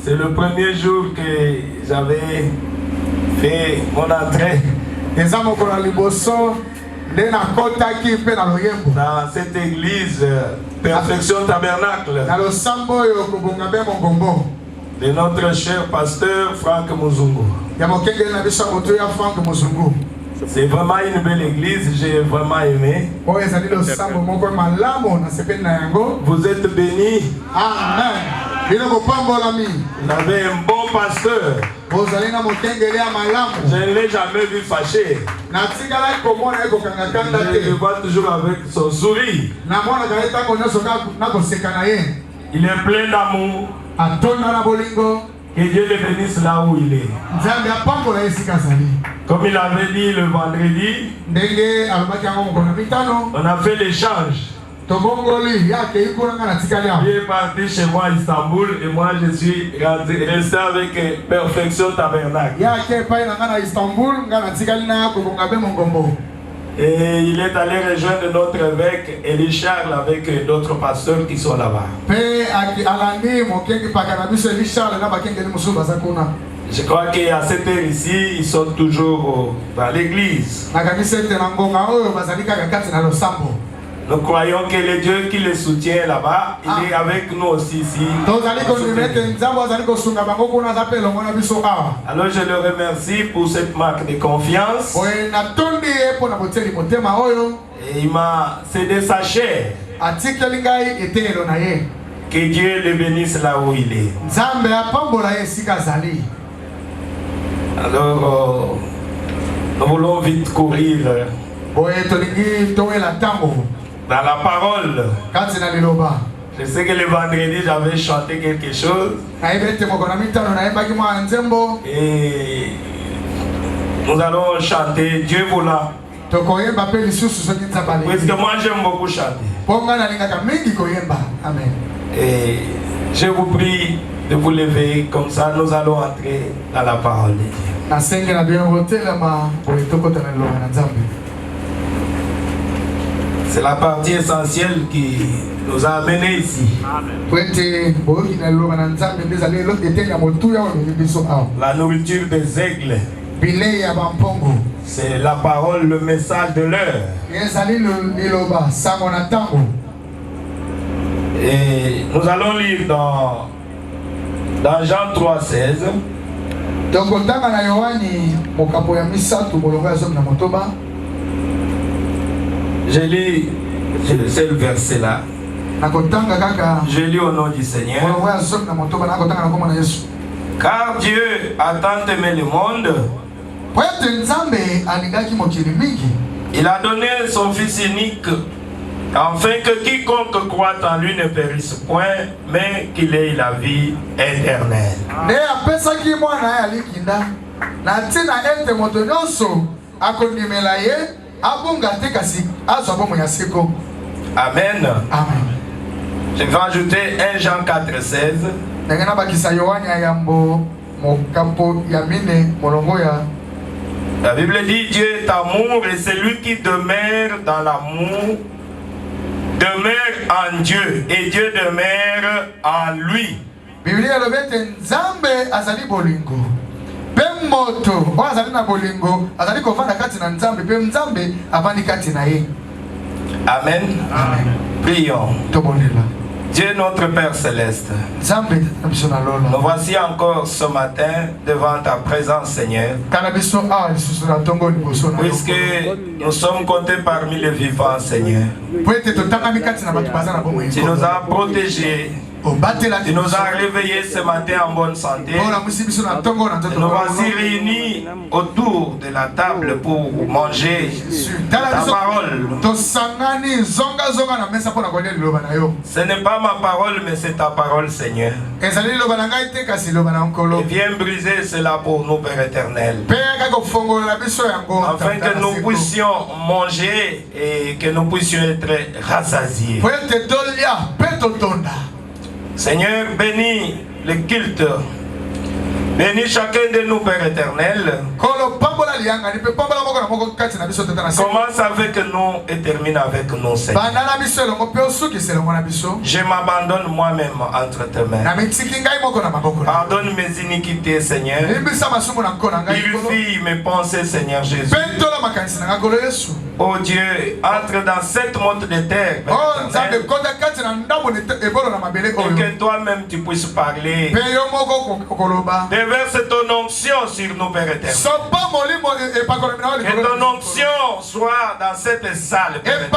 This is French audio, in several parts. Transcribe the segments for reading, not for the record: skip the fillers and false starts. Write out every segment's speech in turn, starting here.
C'est le premier jour que j'avais fait mon entrée dans cette église Perfection Tabernacle de notre cher pasteur Franck Muzungu. C'est vraiment une belle église, j'ai vraiment aimé. Vous êtes bénis. Amen. Vous avez un bon pasteur. Je ne l'ai jamais vu fâché. Je le vois toujours avec son sourire. Il est plein d'amour. Que Dieu le bénisse là où il est. Comme il avait dit le vendredi, on a fait l'échange. Il est parti chez moi à Istanbul et moi je suis resté avec Perfection Tabernacle. Et il est allé rejoindre notre évêque Elie Charles avec d'autres pasteurs qui sont là-bas. Je crois qu'à cette heure ici, ils sont toujours dans l'église. Nous croyons que le Dieu qui les soutient là-bas, il est avec nous aussi ici. Alors je le remercie pour cette marque de confiance. Et il m'a cédé sa chair. Que Dieu le bénisse là où il est. Alors, nous voulons vite courir dans la parole. Je sais que le vendredi j'avais chanté quelque chose. Et nous allons chanter Dieu voulant. Parce que moi j'aime beaucoup chanter. Et je vous prie de vous lever, comme ça nous allons entrer dans la parole de Dieu. C'est la partie essentielle qui nous a amenés ici. La nourriture des aigles. C'est la parole, le message de l'heure. Et nous allons lire dans Jean 3,16. Je lis c'est le verset là. Je lis au nom du Seigneur. Car Dieu a tant aimé le monde, il a donné son Fils unique, afin que quiconque croit en lui ne périsse point, mais qu'il ait la vie éternelle. Amen. Amen. Je vais ajouter 1 Jean 4,16. La Bible dit Dieu est amour et celui qui demeure dans l'amour demeure en Dieu et Dieu demeure en lui. Amen. Amen. Prions. Dieu notre Père Céleste, nous voici encore ce matin devant ta présence, Seigneur, puisque nous sommes comptés parmi les vivants, Seigneur. Tu nous as protégés, Tu nous as réveillés ce matin en bonne santé. Et nous voici réunis autour de la table pour manger ta parole. Ce n'est pas ma parole, mais c'est ta parole, Seigneur. Et viens briser cela pour nous, Père éternel. Afin que nous puissions manger et que nous puissions être rassasiés. Seigneur, bénis le culte. Bénis chacun de nous, Père éternel. Commence avec nous et termine avec nous, Seigneur. Je m'abandonne moi-même entre tes mains. Pardonne mes iniquités, Seigneur. Purifie mes pensées, Seigneur Jésus. Oh Dieu, entre dans cette monte de terre, et que toi-même tu puisses parler. Déverse ton onction sur nous, Père éternel. Que ton onction soit dans cette salle, Père éternel.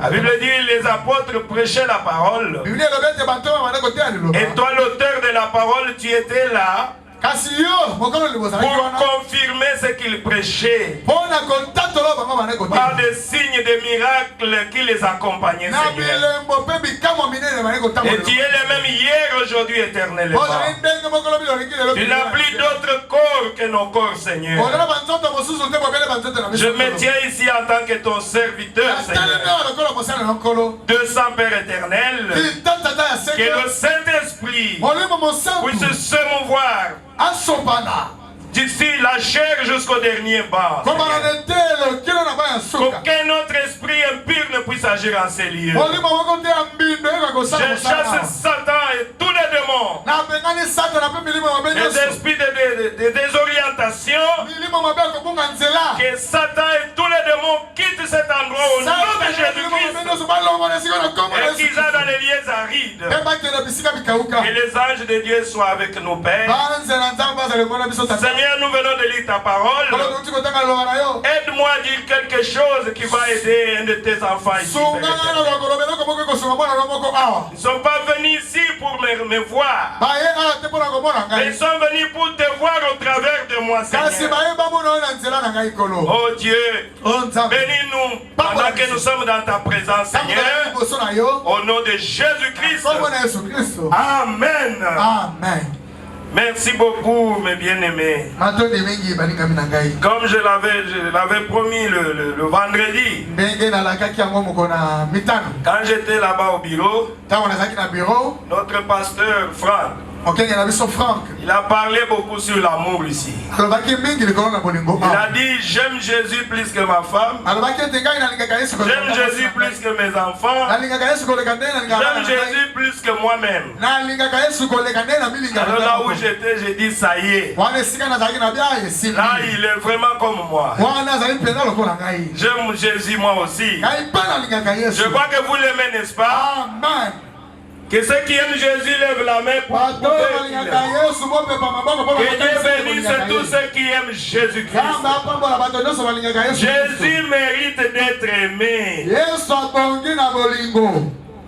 La Bible dit les apôtres prêchaient la parole. Et toi, l'auteur de la parole, tu étais là pour confirmer ce qu'il prêchait par des signes, des miracles qui les accompagnaient, Seigneur. Et tu es le même hier, aujourd'hui, éternellement. Tu n'as plus d'autre corps que nos corps, Seigneur. Je me tiens ici en tant que ton serviteur, Seigneur. 200 Père éternel, que le Saint-Esprit puisse se mouvoir d'ici la chair jusqu'au dernier bas. Qu'aucun autre esprit impur ne puisse agir en ces lieux. Je chasse Satan et tous les démons, les esprits de désorientation. Que Satan et tous les démons quittent cet endroit au nom de Jésus-Christ et qu'ils aillent dans les lieux arides. Que les anges de Dieu soient avec nous, Père. Seigneur, nous venons de lire ta parole. Aide-moi à dire quelque chose qui va aider un de tes enfants ici. Ils ne sont pas venus ici pour me voir. Ils sont venus pour te voir au travers de moi, Seigneur. Oh Dieu, bénis-nous pendant que nous sommes dans ta présence, Seigneur. Au nom de Jésus-Christ. Amen. Amen. Merci beaucoup, mes bien-aimés. Comme je l'avais promis le vendredi, quand j'étais là-bas au bureau, notre pasteur Franck, il a parlé beaucoup sur l'amour ici. Il a dit j'aime Jésus plus que ma femme. J'aime Jésus plus que mes enfants. J'aime Jésus plus que moi-même. Alors là où j'étais, j'ai dit ça y est. Là il est vraiment comme moi. J'aime Jésus moi aussi. Je crois que vous l'aimez, n'est-ce pas? Amen. Que ceux qui aiment Jésus lèvent la main pour que Dieu bénisse tous ceux qui aiment Jésus-Christ. Jésus mérite d'être aimé.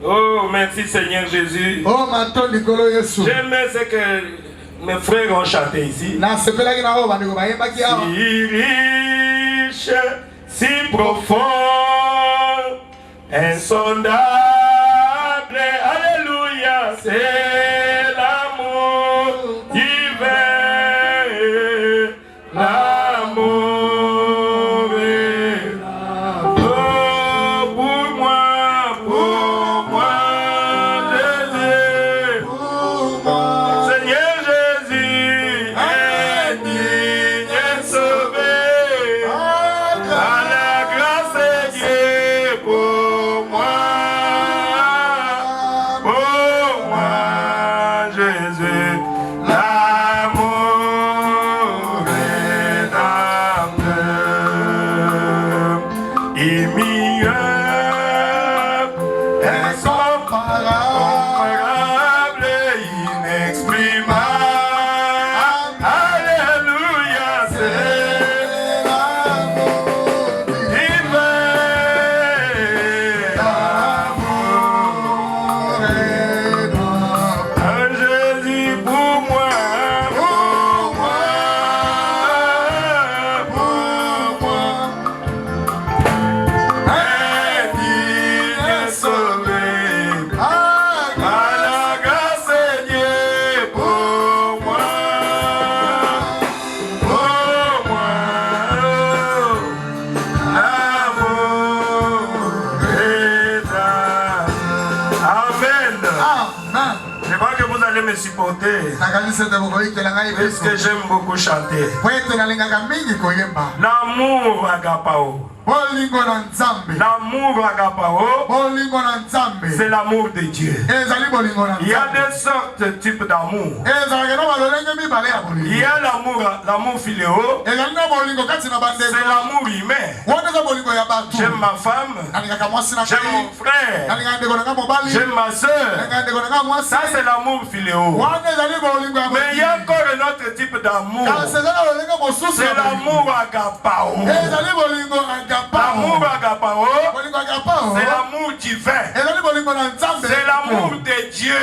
Oh, merci Seigneur Jésus. J'aime ce que mes frères ont chanté ici. Si riche, si profond, insondable, alléluia, c'est l'amour divin, l'amour est oh, pour moi, Jésus, Seigneur Jésus, est digne et sauvé, à la grâce de Dieu pour moi, Jésus, l'amour est d'amour, immuable, incomparable, inexprimable, alléluia, c'est l'amour divin, l'amour est me supporter. Parce que j'aime beaucoup chanter. L'amour agapao. L'amour agapao, c'est l'amour de Dieu. Il y a deux sortes de types d'amour. Il y a l'amour philéo, c'est l'amour humain. J'aime ma femme, j'aime mon frère, j'aime ma soeur. Ça c'est l'amour philéo. Mais il y a encore un autre type d'amour. C'est l'amour agapao. L'amour agapao, c'est l'amour divin. C'est l'amour de Dieu.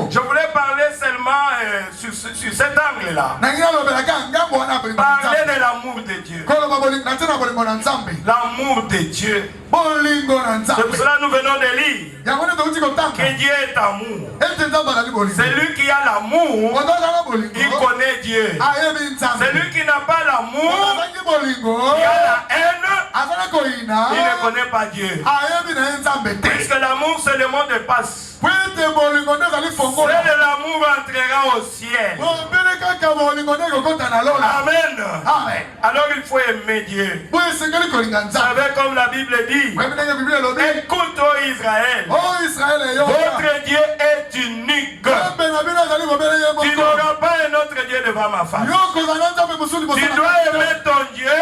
Je voulais parler seulement sur cet angle-là. Parler de l'amour de Dieu. L'amour de Dieu. C'est pour cela que nous venons de lire que Dieu est amour. Celui qui a l'amour, il connaît Dieu. Celui qui n'a pas l'amour, il a la haine, il ne connaît pas Dieu. Puisque l'amour, c'est le mot de passe. Seul l'amour entrera au ciel. Amen. Alors il faut aimer Dieu. Vous savez comme la Bible dit, écoute ô Israël, votre Dieu est unique. Tu n'auras pas un autre Dieu devant ma face. Tu dois aimer ton Dieu de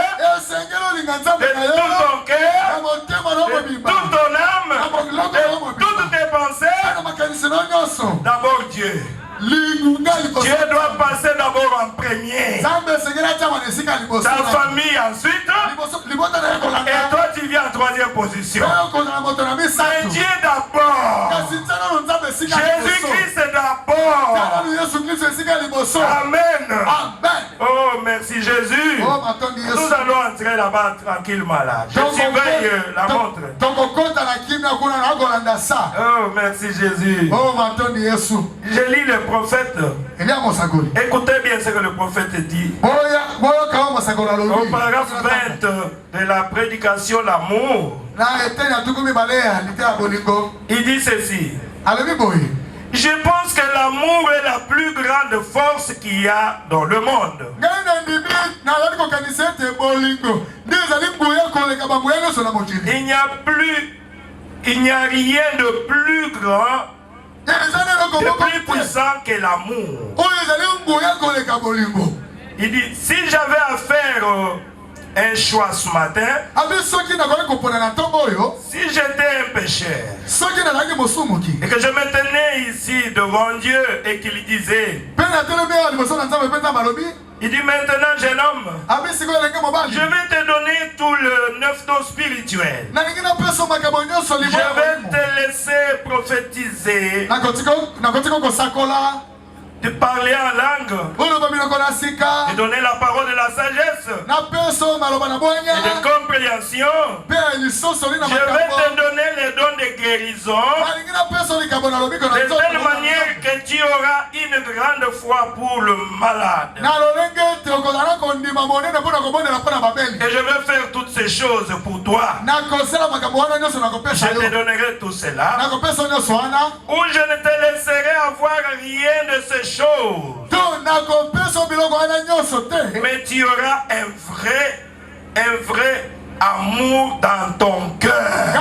tout ton cœur, de toute ton âme, de toutes tes pensées. D'abord Dieu. Dieu doit passer d'abord en premier. Ta famille ensuite. Et toi tu viens en troisième position. Mais Dieu d'abord. Jésus-Christ d'abord. Amen. Oh merci Jésus. Nous allons entrer là-bas tranquillement là. Je surveille la montre. Oh merci Jésus. Je lis le prophète. Écoutez bien ce que le prophète dit. Au paragraphe 20 de la prédication l'amour, il dit ceci. Je pense que l'amour est la plus grande force qu'il y a dans le monde. Il n'y a rien de plus grand, de plus puissant que l'amour. Il dit, si j'avais à faire un choix ce matin, si j'étais un pécheur et que je me tenais ici devant Dieu et qu'il disait, il dit maintenant jeune homme, je vais te donner tout le neuf don spirituel. Je vais te laisser prophétiser, de parler en langue, de donner la parole de la sagesse et de compréhension. Je vais te donner les dons de guérison, de telle manière que tu auras une grande foi pour le malade. Et je vais faire toutes ces choses pour toi. Je te donnerai tout cela, ou je ne te laisserai avoir rien de ces choses. Mais tu auras un vrai amour dans ton cœur.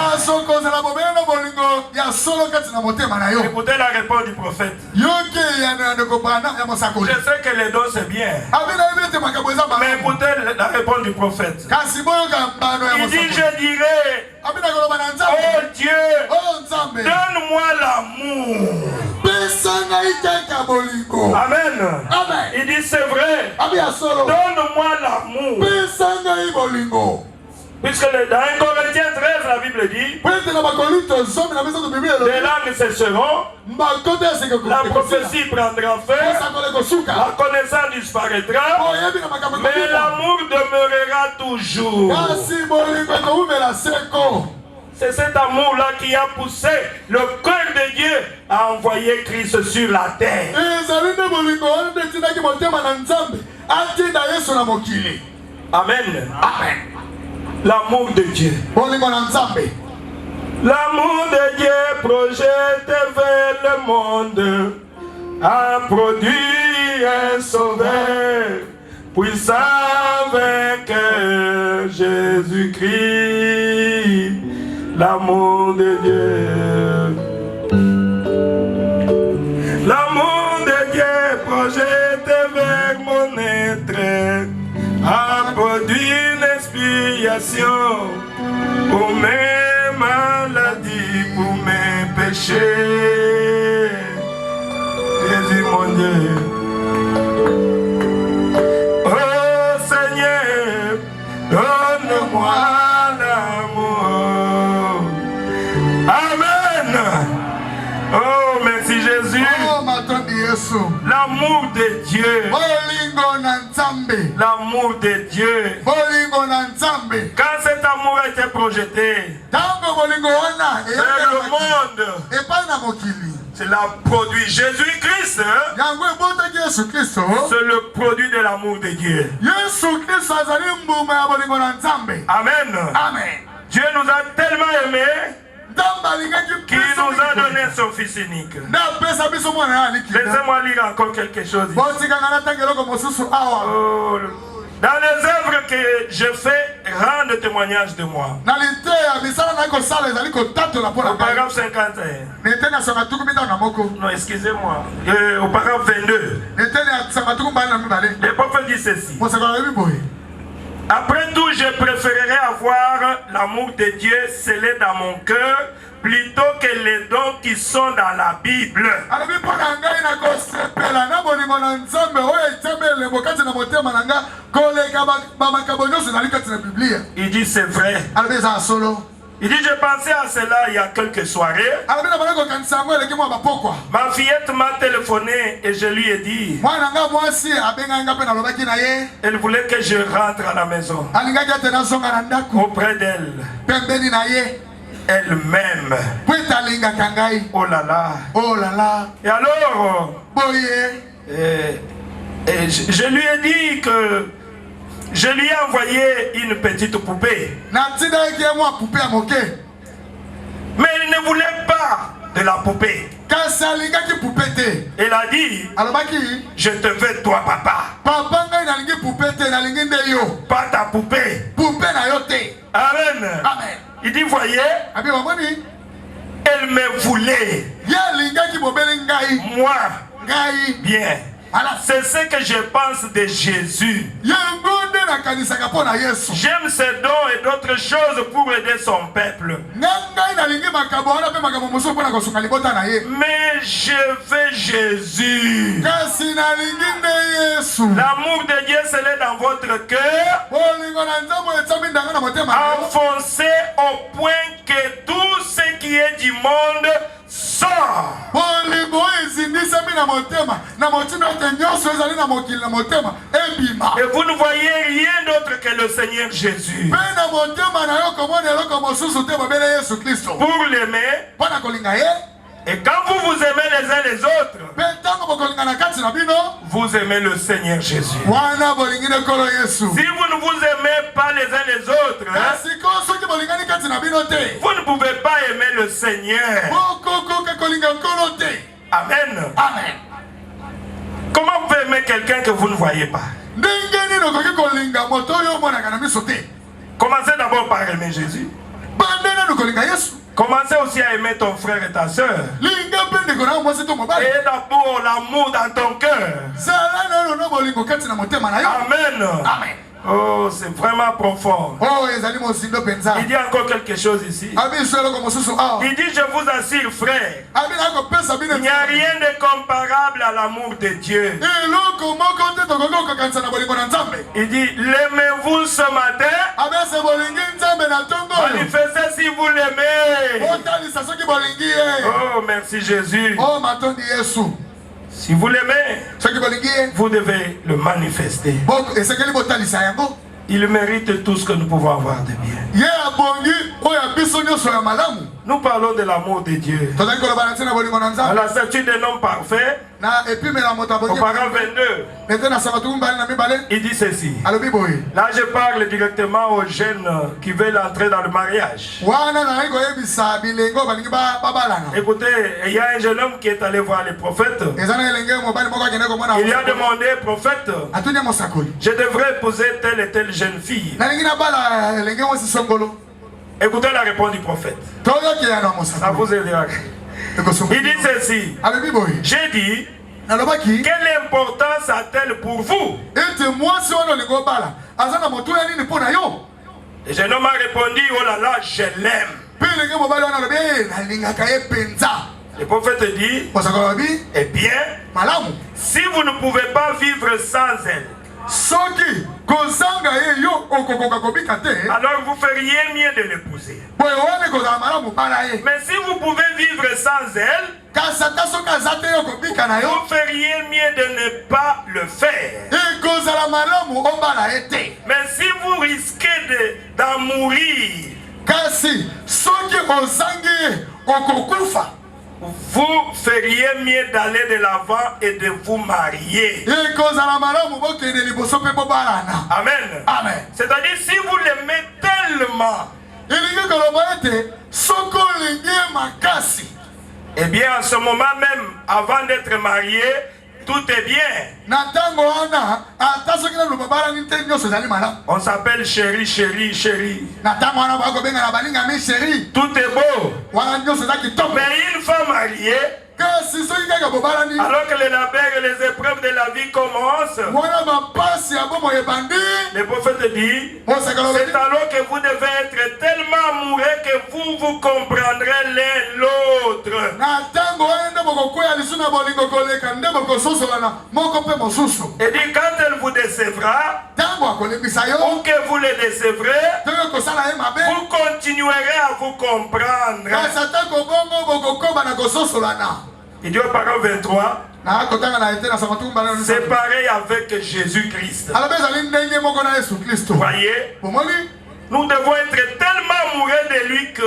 Écoutez la réponse du prophète. Je sais que les dons c'est bien, mais écoutez la réponse du prophète. Il dit, je dirais, oh Dieu, donne-moi l'amour. Amen. Il dit c'est vrai. Donne-moi l'amour. Puisque dans 1 Corinthiens 13, la Bible dit, les langues cesseront, la prophétie prendra fin, la connaissance disparaîtra, mais l'amour demeurera toujours. C'est cet amour-là qui a poussé le cœur de Dieu à envoyer Christ sur la terre. Amen. L'amour de Dieu. L'amour de Dieu projeté vers le monde a produit un sauveur, puissant vainqueur, Jésus-Christ, l'amour de Dieu. L'amour de Dieu projeté vers mon être a produit une expiation pour mes maladies, pour mes péchés. Jésus mon Dieu. Oh Seigneur, donne-moi l'amour. Amen. Oh, merci Jésus. L'amour de Dieu. L'amour de Dieu. Quand cet amour a été projeté vers le monde, cela produit Jésus-Christ. C'est le produit de l'amour de Dieu. Amen. Dieu nous a tellement aimés qui nous a donné son Fils unique. Laissez-moi lire encore quelque chose ici. Dans les œuvres que je fais, rendre témoignage de moi. Au paragraphe 51. Non, excusez-moi. Au paragraphe 22. Le prophète dit ceci. Après tout, je préférerais avoir l'amour de Dieu scellé dans mon cœur plutôt que les dons qui sont dans la Bible. Il dit c'est vrai. Il dit, je pensais à cela il y a quelques soirées. Ma fillette m'a téléphoné et je lui ai dit, elle voulait que je rentre à la maison auprès d'elle. Elle m'aime. Oh là là. Et alors, je lui ai dit que je lui ai envoyé une petite poupée. Mais il ne voulait pas de la poupée. Elle a dit, je te veux toi papa. Pas ta poupée. Amen. Il dit, voyez, elle me voulait. Moi, bien. C'est ce que je pense de Jésus. J'aime ses dons et d'autres choses pour aider son peuple. Mais je veux Jésus. L'amour de Dieu scellé dans votre cœur, enfoncé au point que tout ce qui est du monde sort. Et vous ne voyez rien d'autre que le Seigneur Jésus. Pour l'aimer, et quand vous vous aimez les uns les autres, vous aimez le Seigneur Jésus. Si vous ne vous aimez pas les uns les autres, vous ne pouvez pas aimer le Seigneur. Amen. Comment vous pouvez aimer quelqu'un que vous ne voyez pas? Commencez d'abord par aimer Jésus. Commencez aussi à aimer ton frère et ta soeur. Et d'abord l'amour dans ton cœur. Amen. Oh, c'est vraiment profond. Il dit encore quelque chose ici. Il dit, je vous assure, frère, il n'y a rien de comparable à l'amour de Dieu. Il dit, l'aimez-vous ce matin? Manifestez si vous l'aimez. Oh, merci Jésus. Si vous l'aimez, vous devez le manifester. Il mérite tout ce que nous pouvons avoir de bien. Nous parlons de l'amour de Dieu. À la statue d'un homme parfait. Au paragraphe 22. Il dit ceci. Là, je parle directement aux jeunes qui veulent entrer dans le mariage. Écoutez, il y a un jeune homme qui est allé voir le prophète. Il a demandé au prophète, je devrais épouser telle et telle jeune fille. Écoutez la réponse du prophète. Ça vous aidera. Il dit ceci. J'ai dit, quelle importance a-t-elle pour vous? Le jeune homme a répondu, oh là là, je l'aime. Le prophète dit, eh bien, si vous ne pouvez pas vivre sans elle, alors vous feriez mieux de l'épouser. Mais si vous pouvez vivre sans elle, vous feriez mieux de ne pas le faire. Mais si vous risquez d'en mourir, vous feriez mieux d'aller de l'avant et de vous marier. Amen. Amen. C'est-à-dire, si vous l'aimez tellement, eh bien, en ce moment même, avant d'être marié, tout est bien. On s'appelle chérie, chérie, chérie. Tout est beau. Mais une femme mariée, alors que les labeurs et les épreuves de la vie commencent, le prophète dit, c'est alors que vous devez être tellement amoureux que vous comprendrez l'un l'autre. Et dit, quand elle vous décevra, ou que vous le décevrez, vous continuerez à vous comprendre. Il dit au paragraphe 23, c'est pareil avec Jésus-Christ. Voyez, nous devons être tellement amoureux de lui que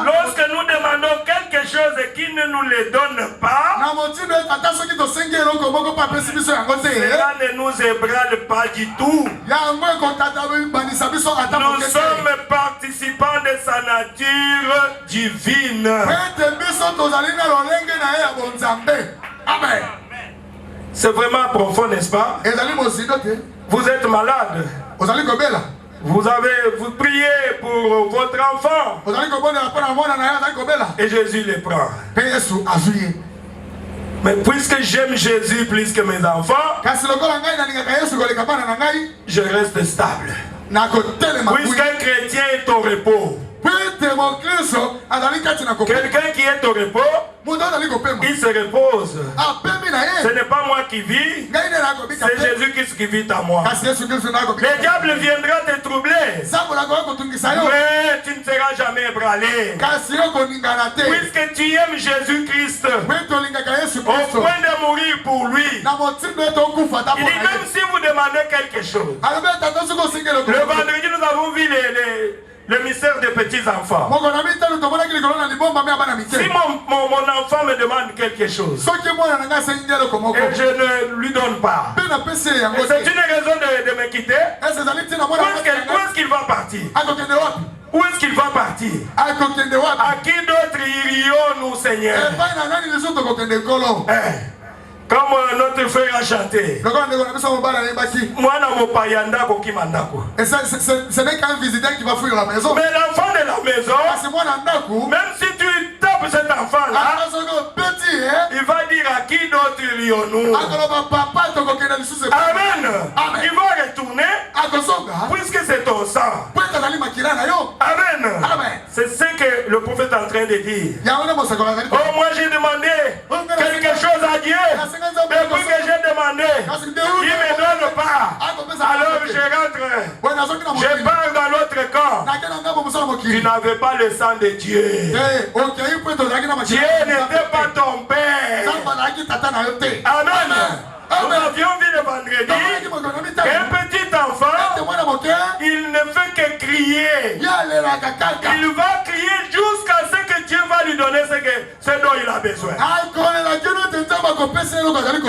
lorsque nous demandons quelque chose et qu'il ne nous le donne pas, cela ne nous ébranle pas du tout. Nous sommes participants de sa nature divine. C'est vraiment profond, n'est-ce pas? Vous êtes malade. Vous priez pour votre enfant. Et Jésus les prend. Mais puisque j'aime Jésus plus que mes enfants, je reste stable. Puisqu'un chrétien est au repos, quelqu'un qui est au repos, il se repose. Ce n'est pas moi qui vis, c'est Jésus-Christ qui vit en moi. Le diable viendra te troubler, mais tu ne seras jamais ébranlé. Puisque tu aimes Jésus-Christ au point de mourir pour lui. Il dit, même si vous demandez quelque chose. Le vendredi, nous avons vu le mystère des petits enfants. Si mon enfant me demande quelque chose et je ne lui donne pas, c'est une raison de me quitter. Où est-ce qu'il va partir? Où est-ce qu'il va partir? À qui d'autre irions-nous, Seigneur? Comme notre frère a chanté. Ce n'est qu'un visiteur qui va fuir la maison. Mais l'enfant de la maison, même si tu tapes cet enfant-là, il va dire à qui d'autre irions-nous? Amen. Il va retourner puisque c'est ton sang. Amen. C'est ce que le prophète est en train de dire. Oh, moi j'ai demandé quelque chose à Dieu. Depuis que j'ai demandé, il ne me donne pas. Alors je rentre. Je pars dans l'autre camp. Tu n'avais pas le sang de Dieu. Dieu n'était pas ton père. Amen. Nous avions vu le vendredi qu'un petit enfant il ne fait que crier. Il va crier jusqu'à ce que Dieu va lui donner ce dont il a besoin.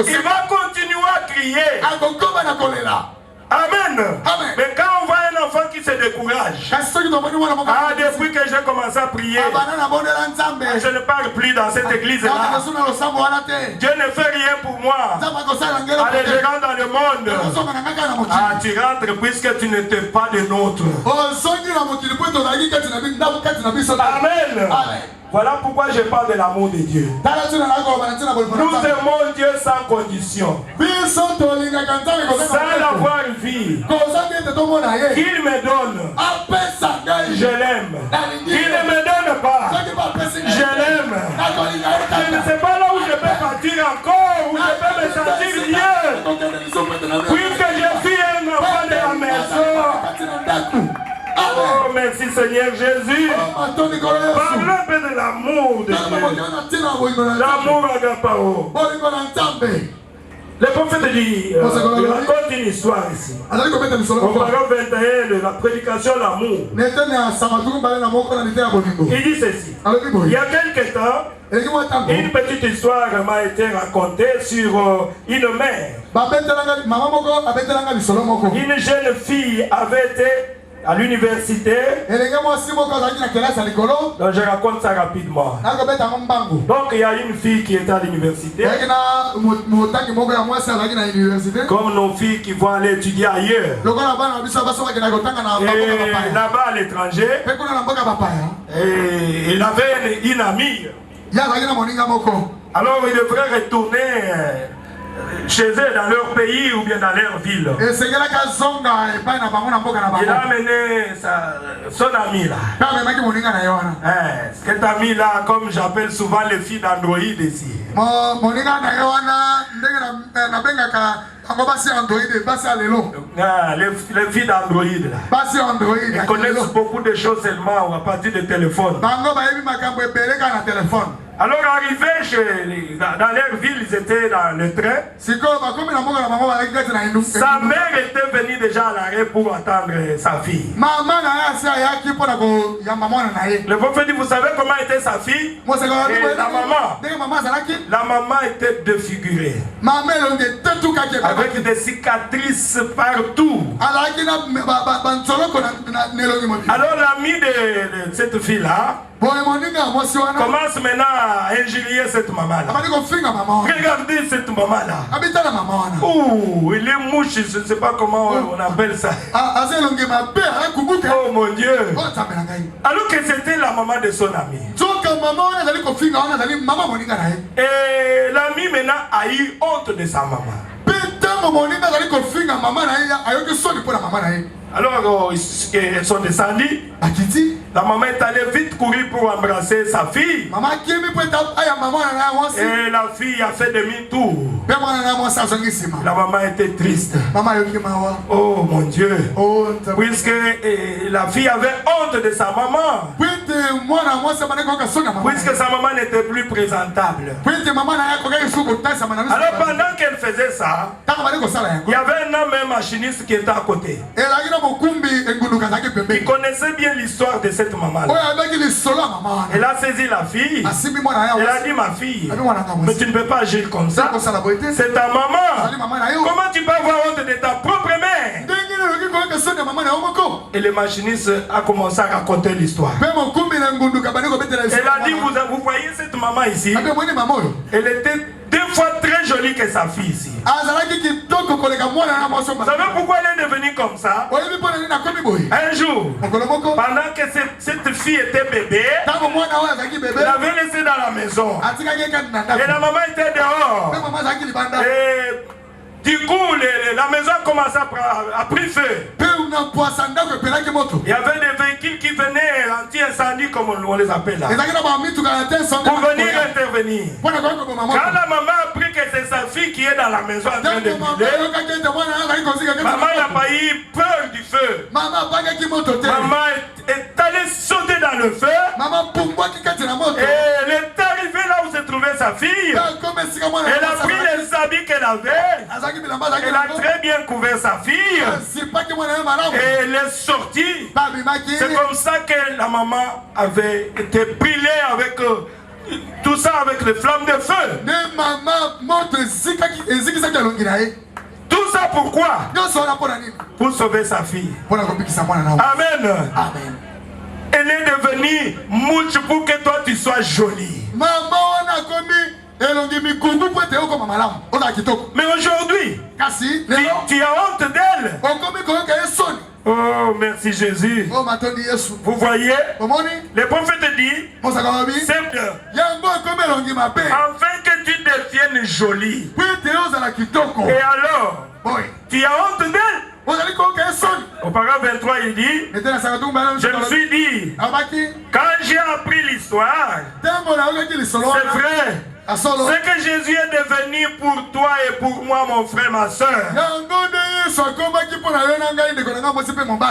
Il va continuer à crier. Amen. Mais quand on voit un enfant qui se décourage, depuis que j'ai commencé à prier, je ne parle plus dans cette église-là. Dieu ne fait rien pour moi. Allez, je rentre dans le monde. Tu rentres puisque tu n'étais pas de nôtre. Amen. Voilà pourquoi je parle de l'amour de Dieu. Nous aimons Dieu sans condition. Sans l'avoir vu. Qu'il me donne. Je l'aime. Qu'il ne me donne pas. Je l'aime. Je ne sais pas là où je peux partir encore, où je peux me sentir bien. Puisque je suis un enfant de la maison. Oh, merci Seigneur Jésus. Parlons un peu de l'amour de Dieu. L'amour agapao. Le prophète dit, il raconte une histoire ici. Au paragraphe 21 de la prédication de l'amour. Il dit ceci. Il y a quelque temps, une petite histoire m'a été racontée sur une mère. Une jeune fille avait été à l'université. Donc je raconte ça rapidement. Donc il y a une fille qui est à l'université. Comme nos filles qui vont aller étudier ailleurs. Et là-bas à l'étranger, il avait une amie. Alors il devrait retourner chez eux dans leur pays ou bien dans leur ville. Il a amené son ami là. Cet ami là, comme j'appelle souvent les filles d'Android ici. Les filles d'Android là. Ils connaissent beaucoup de choses seulement à partir du téléphone. Alors arrivé dans leur ville, ils étaient dans le train. Sa mère était venue déjà à l'arrêt pour attendre sa fille. Le prophète dit, vous savez comment était sa fille? Et la maman était défigurée. Avec des cicatrices partout. Alors l'ami de cette fille-là commence maintenant à injurier cette maman-là. Regardez cette maman-là. Oh, il est mouche, je ne sais pas comment on appelle ça. Oh mon Dieu. Alors que c'était la maman de son ami. Et l'ami maintenant a eu honte de sa maman. Alors ils sont descendus. La maman est allée vite courir pour embrasser sa fille. Et la fille a fait demi-tour. La maman était triste. Oh mon Dieu. Puisque la fille avait honte de sa maman. Puisque sa maman n'était plus présentable. Alors pendant qu'elle faisait ça, il y avait un homme machiniste qui était à côté. Il connaissait bien l'histoire de cette maman-là. Elle a saisi la fille. Elle a dit, ma fille, mais tu ne peux pas agir comme ça. C'est ta maman. Comment tu peux avoir honte de ta propre mère? Et le machiniste a commencé à raconter l'histoire. Elle a dit, vous voyez cette maman ici? Elle était 2 fois très jolie que sa fille ici. Vous savez pourquoi elle est devenue comme ça? Un jour, pendant que cette fille était bébé, elle l'avait laissée dans la maison. Et la maman était dehors. Et du coup, la maison a commencé à prendre feu. Il y avait des véhicules qui venaient anti-incendie, comme on les appelle là, pour venir intervenir. Quand la maman a appris que c'est sa fille qui est dans la maison en train de brûler, maman n'a pas eu peur du feu. Maman est allée sauter dans le feu. Et elle est arrivée là où se trouvait sa fille. Elle a pris les habits qu'elle lavé. Elle a très bien couvert sa fille. Et elle est sortie. C'est comme ça que la maman avait été brûlée avec tout ça, avec les flammes de feu. Tout ça pourquoi? Pour sauver sa fille. Amen. Elle est devenue mouche pour que toi tu sois jolie. Mais aujourd'hui, tu as honte d'elle. Oh, merci Jésus. Vous voyez, le prophète dit, Seigneur, afin que tu deviennes jolie. Et alors, tu as honte d'elle. Au paragraphe 23, il dit, je me suis dit, quand j'ai appris l'histoire, c'est vrai. Ce que Jésus est devenu pour toi et pour moi, mon frère, ma soeur.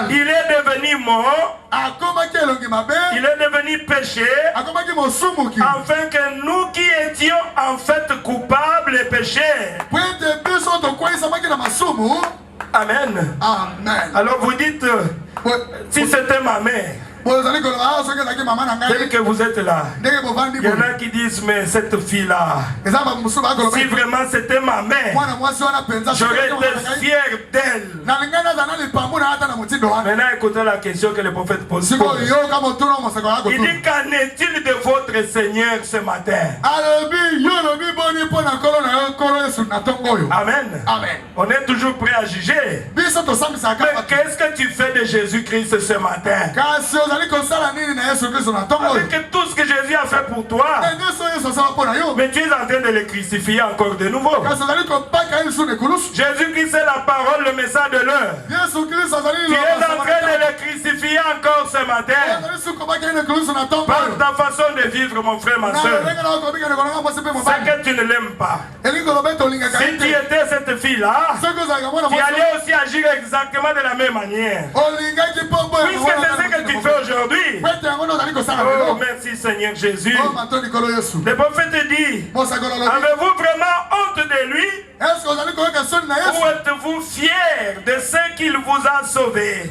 Il est devenu mort. Il est devenu péché. Afin que nous qui étions en fait coupables et péchés. Amen. Alors vous dites, si c'était ma mère. Tel que vous êtes là, il y en a qui disent, mais cette fille-là, si vraiment c'était ma mère, j'aurais été fier d'elle. Maintenant, écoutez la question que le prophète pose. Il dit, qu'en est-il de votre Seigneur ce matin? Amen. On est toujours prêt à juger. Mais qu'est-ce que tu fais de Jésus-Christ ce matin? Avec tout ce que Jésus a fait pour toi, mais tu es en train de le crucifier encore de nouveau. Jésus-Christ est la parole, le message de l'heure. Tu es en train de le crucifier encore ce matin par ta façon de vivre, mon frère, ma soeur. C'est que tu ne l'aimes pas. Si tu étais cette fille-là, tu allais aussi agir exactement de la même manière. Puisque c'est ce que tu fais aujourd'hui. Oh, merci Seigneur Jésus. Le prophète dit, avez-vous vraiment honte de lui? Ou êtes-vous fier de ce qu'il vous a sauvé?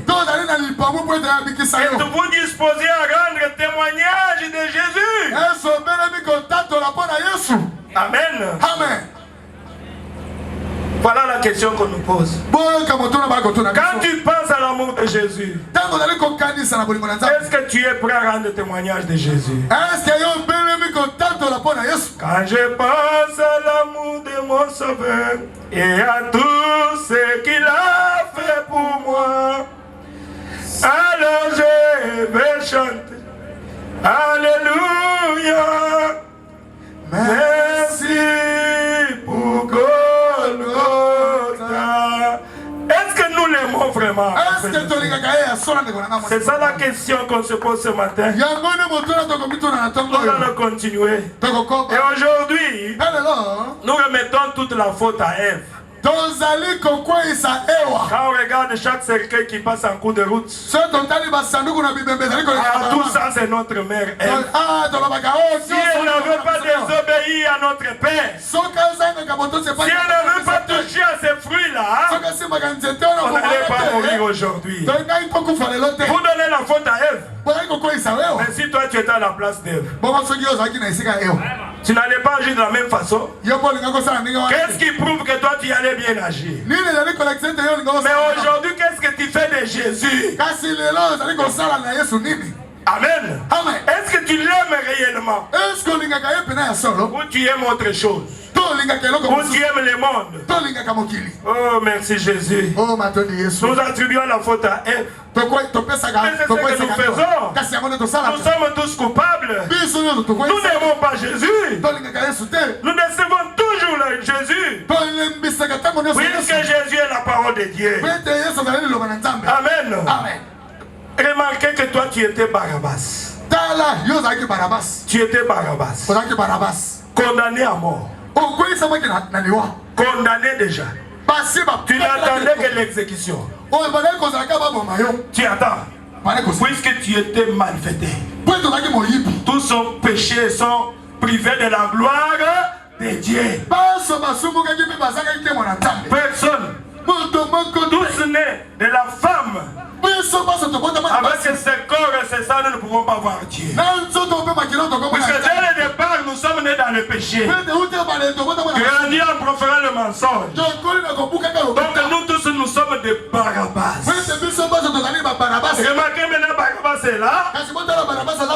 Êtes-vous disposé à rendre témoignage de Jésus? Amen. Voilà la question qu'on nous pose. Quand tu penses à l'amour de Jésus, est-ce que tu es prêt à rendre témoignage de Jésus? Quand je pense à l'amour de mon Sauveur et à tout ce qu'il a fait pour moi, alors je vais chanter Alléluia. Merci pour Golgotha. Est-ce que nous l'aimons vraiment? C'est ça la question qu'on se pose ce matin. On va le continuer. Et aujourd'hui, nous remettons toute la faute à Ève. Quand on regarde chaque cercueil qui passe en cours de route, tout ça c'est notre mère Ève. Si elle ne veut pas désobéir à notre Père, si elle ne veut pas toucher à ces fruits-là, on n'allait pas mourir aujourd'hui. Vous donnez la faute à Ève. Mais si toi tu étais à la place d'Ève, tu n'allais pas agir de la même façon. Qu'est-ce qui prouve que toi tu allais bien agir? Mais aujourd'hui, qu'est-ce que tu fais de Jésus? Amen. Est-ce que tu l'aimes réellement? Ou tu aimes autre chose? Ou tu aimes le monde? Oh, merci Jésus. Nous attribuons la faute à Ève. Mais c'est ce que nous faisons. Nous sommes tous coupables. Nous n'aimons pas Jésus. Nous décevons toujours Jésus. Puisque Jésus est la parole de Dieu. Amen. Remarquez que toi tu étais Barabbas. Tu étais Barabbas. Condamné à mort. Condamné déjà. Tu n'attendais que l'exécution. Tu attends. Puisque tu étais malfaiteur. Tous sont péchés, sont privés de la gloire dédié. Personne. Tous nés de la femme. Avec ce corps et ce sang, nous ne pouvons pas voir Dieu. Puisque dès le départ, nous sommes nés dans le péché. Grandi en proférant le mensonge. Donc nous tous, nous sommes des Barabbas. Remarquez maintenant, Barabbas est là.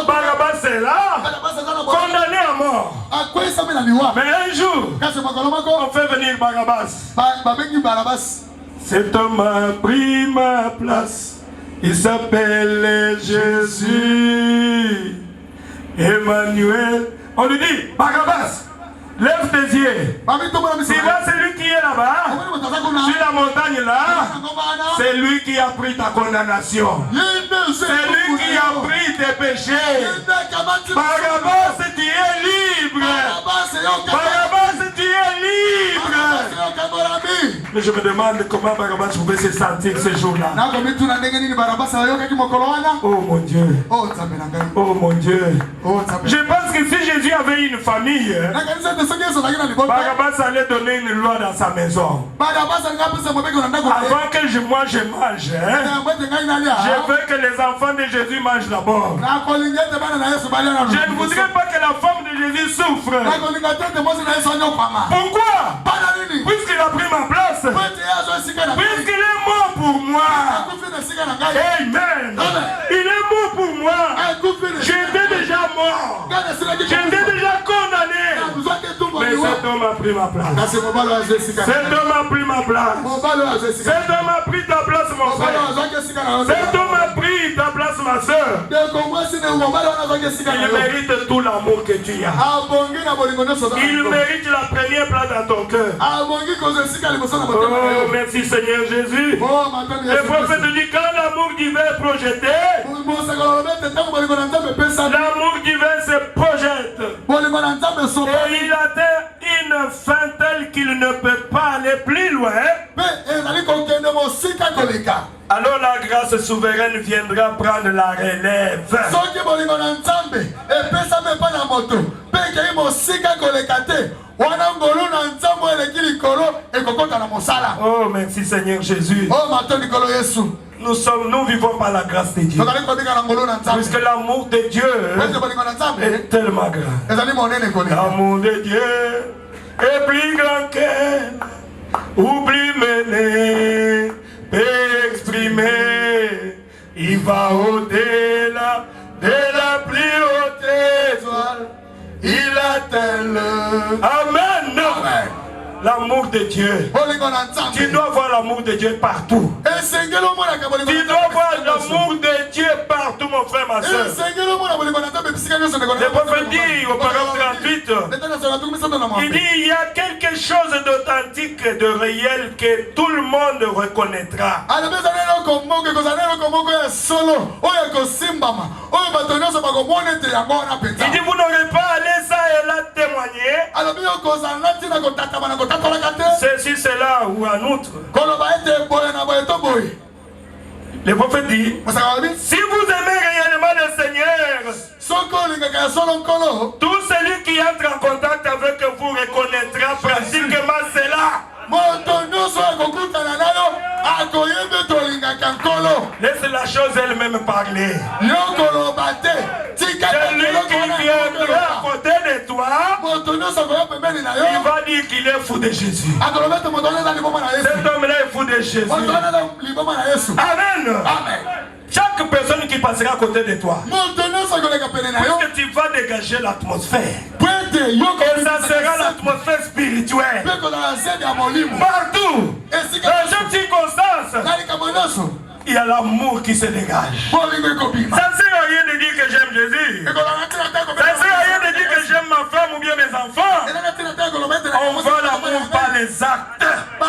Barabbas est là. Condamné à mort. Mais un jour, on fait venir Barabbas. Cet homme a pris ma place. Il s'appelle Jésus. Emmanuel. On lui dit, Barabbas, lève tes yeux. Si là, c'est lui qui est là-bas, sur la montagne là, c'est lui qui a pris ta condamnation. C'est lui qui a pris tes péchés. Barabbas, tu es libre. Barabbas, tu es libre. Mais je me demande comment Barabbas pouvait se sentir ce jour-là. Oh mon Dieu. Oh mon Dieu. Je pense que si Jésus avait une famille, Barabbas allait donner une loi dans sa maison. Avant que je mange, je mange. Je veux que les enfants de Jésus mangent d'abord. Je ne voudrais pas que la femme de Jésus souffre. Pourquoi? Puisqu'il a pris ma place. Puisqu'il est mort pour moi. Amen. Il est mort pour moi. J'étais déjà mort. J'étais déjà condamné. Mais cet homme a pris ma place. Cet homme a pris ma place. Cet homme a pris ta place, mon frère. Cet homme a pris ta place, ma soeur. Il mérite tout l'amour que tu as. Il mérite la première place dans ton cœur. Oh, merci Seigneur Jésus. Le prophète dit quand l'amour divin est projeté, l'amour divin se projette. Et il atteint une fin telle qu'il ne peut pas aller plus loin. Alors la grâce souveraine viendra prendre la relève. Oh, merci Seigneur Jésus. Nous vivons par la grâce de Dieu. Puisque l'amour de Dieu est tellement grand. L'amour de Dieu est plus grand qu'elle. Oublie mener, exprimer. Il va au-delà de la plus haute étoile. Il atteint le... Amen. Amen. L'amour de Dieu. Tu dois voir l'amour de Dieu partout. Tu dois voir l'amour de Dieu partout, mon frère, ma soeur. Le prophète dit au paragraphe 38, il dit il y a quelque chose d'authentique, de réel que tout le monde reconnaîtra. Il dit vous n'aurez pas allé ça et là témoigner. Ceci, cela ou un autre. Le prophète dit, si vous aimez réellement le Seigneur, tout celui qui entre en contact avec vous reconnaîtra pratiquement cela. Laisse la chose elle-même parler. Celui qui viendra à côté de toi, il va dire qu'il est fou de Jésus. Cet homme-là est fou de Jésus. Amen. Chaque personne qui passera à côté de toi, puisque tu vas dégager l'atmosphère, et ça sera l'atmosphère spirituelle. Partout, dans chaque circonstance, il y a l'amour qui se dégage. Ça ne sert à rien de dire que j'aime Jésus. Ça ne sert à rien de dire que j'aime ma femme ou bien mes enfants. On voit l'amour par les actes. Oh,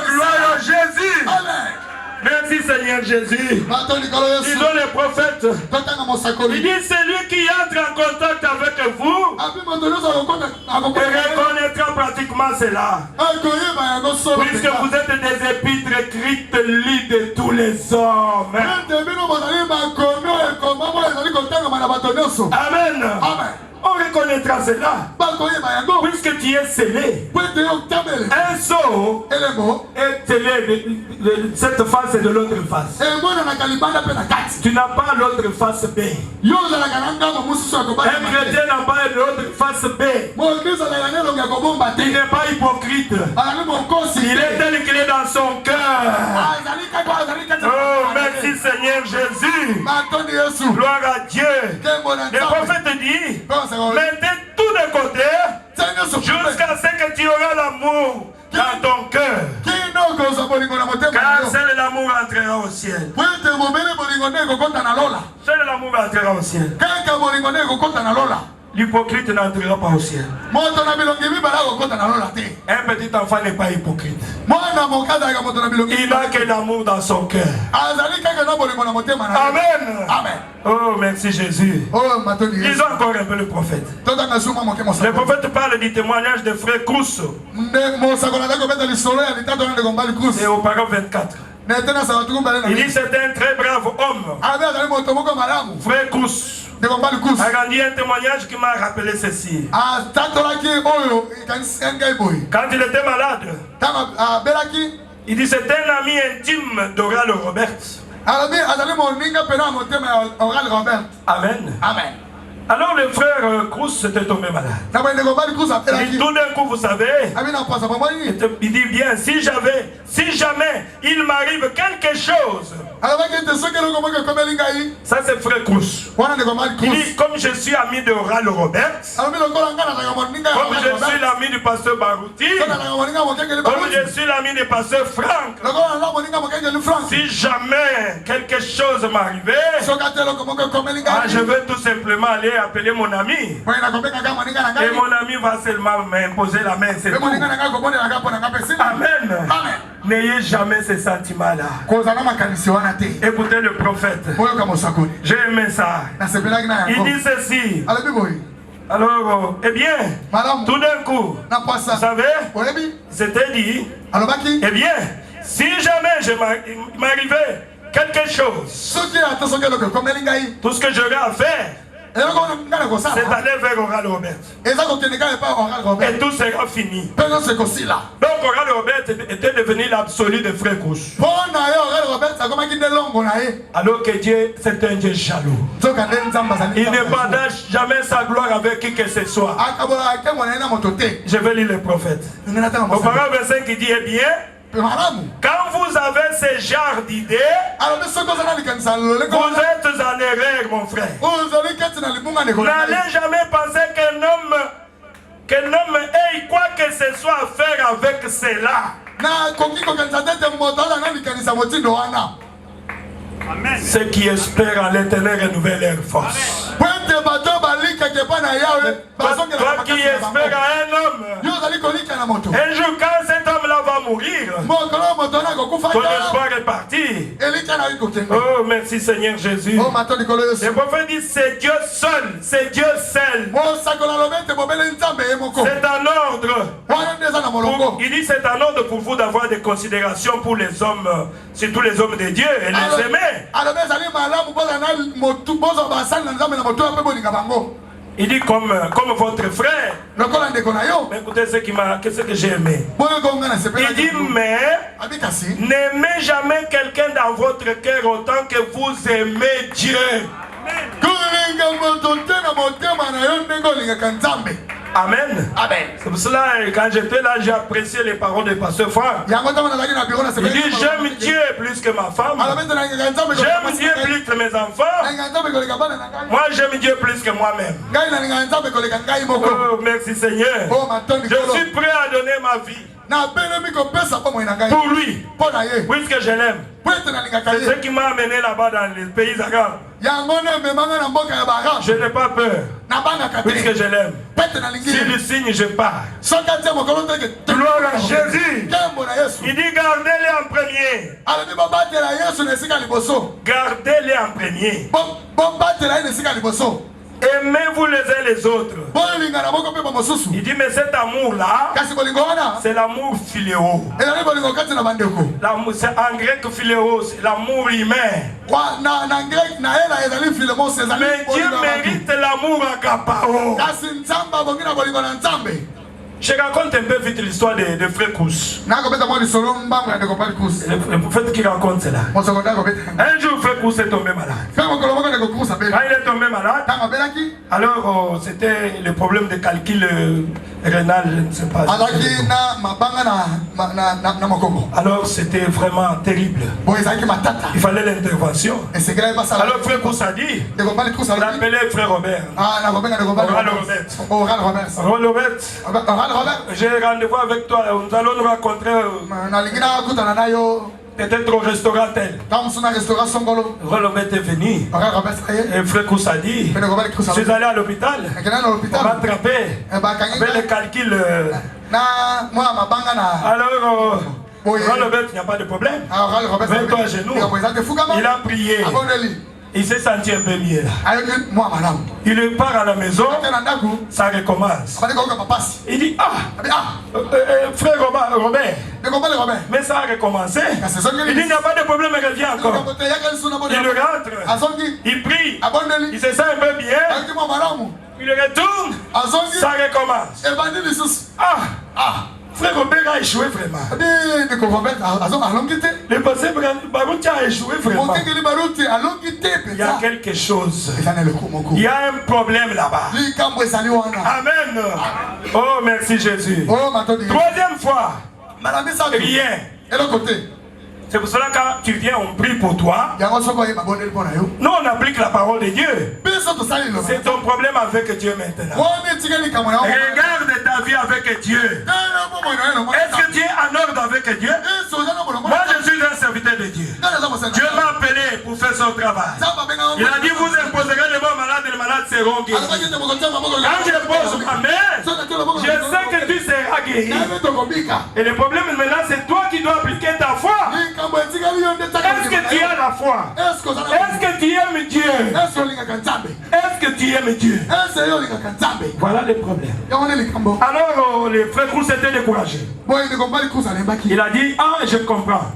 gloire à Jésus. Amen. Merci Seigneur Jésus. Disons les prophètes. Il dit celui qui entre en contact avec vous reconnaîtra pratiquement cela. Puisque vous êtes des épîtres écrites liées de tous les hommes. Amen. On reconnaît connaîtra cela. Puisque tu es scellé. Un sceau est scellé de cette face et de l'autre face. Tu n'as pas l'autre face B. Un chrétien n'a pas l'autre face B. Il n'est pas hypocrite. Il est tel qu'il est dans son cœur. Oh, merci Seigneur Jésus. Gloire à Dieu. Le prophète dit, mettez tout de côté jusqu'à ce que tu auras l'amour dans ton cœur. Car seul l'amour entrera au ciel. Seul l'amour entrera au ciel. L'hypocrite n'entrera pas au ciel. Un petit enfant n'est pas hypocrite. Il n'a que l'amour dans son cœur. Amen. Amen. Oh, merci Jésus. Lisons encore un peu le prophète. Le prophète parle du témoignage de frère Crous. C'est au paragraphe 24. Il dit c'était un très brave homme. Frère Crous. A rendu un témoignage qui m'a rappelé ceci. Quand il était malade, il dit c'est un ami intime d'Oral Robert. Amen. Amen. Alors le frère Crous était tombé malade. Et tout d'un coup, vous savez, il dit bien, si jamais il m'arrive quelque chose. Ça c'est frère Crous. Il dit, comme je suis ami de Oral Robert, comme je suis l'ami du pasteur Barouti, comme je suis l'ami du pasteur Franck, si jamais quelque chose m'arrivait, je vais tout simplement aller appeler mon ami. Et mon ami va seulement m'imposer la main. C'est tout. Amen. N'ayez jamais ces sentiments-là. Écoutez le prophète. J'ai aimé ça. Il dit ceci. Alors, eh bien, tout d'un coup, vous savez, c'était dit, eh bien, si jamais il m'arrivait quelque chose, tout ce que j'aurais à faire, c'est d'aller vers Oral Robert. Et tout sera fini. Donc Oral Robert était devenu l'absolu de frère Crous. Alors que Dieu, c'est un Dieu jaloux. Il ne partage jamais sa gloire avec qui que ce soit. Je vais lire le prophète. Au paragraphe 5 il dit, eh bien, quand vous avez ce genre d'idées, vous êtes en erreur, mon frère. N'allez jamais penser qu'un homme ait quoi que ce soit à faire avec cela. Ceux qui espèrent en l'Éternel renouvellent leur force. Toi qui espères à un homme, un jour quand cet homme-là va mourir, ton espoir est parti. Oh, merci Seigneur Jésus. Le prophète dit c'est Dieu seul, c'est Dieu seul. C'est un ordre. Il dit c'est un ordre pour vous d'avoir des considérations pour les hommes, surtout les hommes de Dieu, et les aimer. Il dit comme votre frère. Mais écoutez ce que j'ai aimé. Il dit mais n'aimez jamais quelqu'un dans votre cœur autant que vous aimez Dieu. Amen. Amen. C'est pour cela quand j'étais là, j'ai apprécié les paroles de pasteur Franck. Il dit j'aime Dieu plus que ma femme. J'aime Dieu plus que mes enfants. Moi j'aime Dieu plus que moi-même. Oh, merci Seigneur. Je suis prêt à donner ma vie pour lui, puisque je l'aime. C'est ce qui m'a amené là-bas dans les pays arabes. Je n'ai pas peur, puisque je l'aime. Si le signe, je pars. Gloire à Jésus. Il dit gardez-les en premier. Gardez-les en premier. Et aimez-vous les uns les autres. Il dit, mais cet amour-là, c'est l'amour philéo. C'est en grec philéo, c'est l'amour humain. Mais Dieu mérite l'amour agapao. Je raconte un peu vite l'histoire de Frère Kous. Le prophète qui raconte cela. Un jour, Frère Kous est tombé malade. Quand il est tombé malade, alors c'était le problème de calcul rénal, je ne sais pas. Alors c'était vraiment terrible. Il fallait l'intervention. Alors Frère Kous a dit, il a appelé Frère Robert. Robert. J'ai rendez-vous avec toi, nous allons nous rencontrer peut-être au restaurant tel. Robert est venu. Et Frère Kous a dit, je suis allé à l'hôpital, on m'a attrapé avec les calculs. Alors, Robert, il n'y a pas de problème. Mets-toi à genoux. Il a prié. Il s'est senti un peu mieux là. Il part à la maison, ça recommence. Il dit, frère Robert, mais ça a recommencé. Il dit, il n'y a pas de problème, il revient encore. Il rentre, il prie, il se sent un peu bien, il retourne, ça recommence. Frère Robert a échoué vraiment. Le passé Barout a échoué vraiment. Il y a quelque chose. Il y a un problème là-bas. Amen. Oh, merci Jésus. Troisième fois, rien. C'est pour cela que quand tu viens, on prie pour toi. Nous, on applique la parole de Dieu. C'est ton problème avec Dieu maintenant. Regarde ta vie avec Dieu. Est-ce que tu es en ordre avec Dieu? Moi, je suis un serviteur de Dieu. Dieu m'a appelé pour faire son travail. Il a dit, vous imposerez les bons malades et les malades seront guéris. Quand je pose ma main, je sais que tu seras guéri. Et le problème maintenant, c'est toi qui dois appliquer ta foi. Est-ce que tu as la foi? Est-ce que tu aimes Dieu? Est-ce que tu aimes Dieu? Voilà le problème. Alors les frères Kous étaient découragés. Il a dit, je comprends.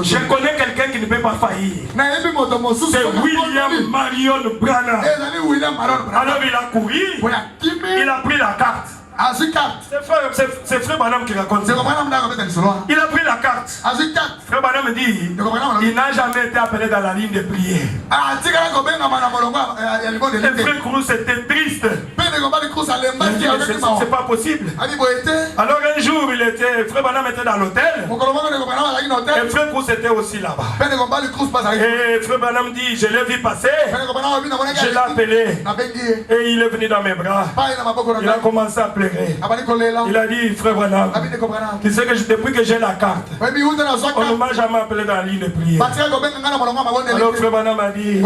Je connais quelqu'un qui ne peut pas faillir. C'est William Marion Branham. Alors il a couru, il a pris la carte. C'est Frère Branham qui raconte ça. Il a pris la carte. Frère Branham dit, il n'a jamais été appelé dans la ligne de prière. Et Frère Kous était triste. C'est pas possible. Alors un jour, Frère Branham était dans l'hôtel. Et Frère Kous était aussi là-bas. Et Frère Branham dit, je l'ai vu passer. Je l'ai appelé. Et il est venu dans mes bras. Il a commencé à pleurer. Il a dit, Frère Branham, tu sais que depuis que j'ai la carte, on ne m'a jamais appelé dans la ligne de prière. Alors Frère Branham a dit,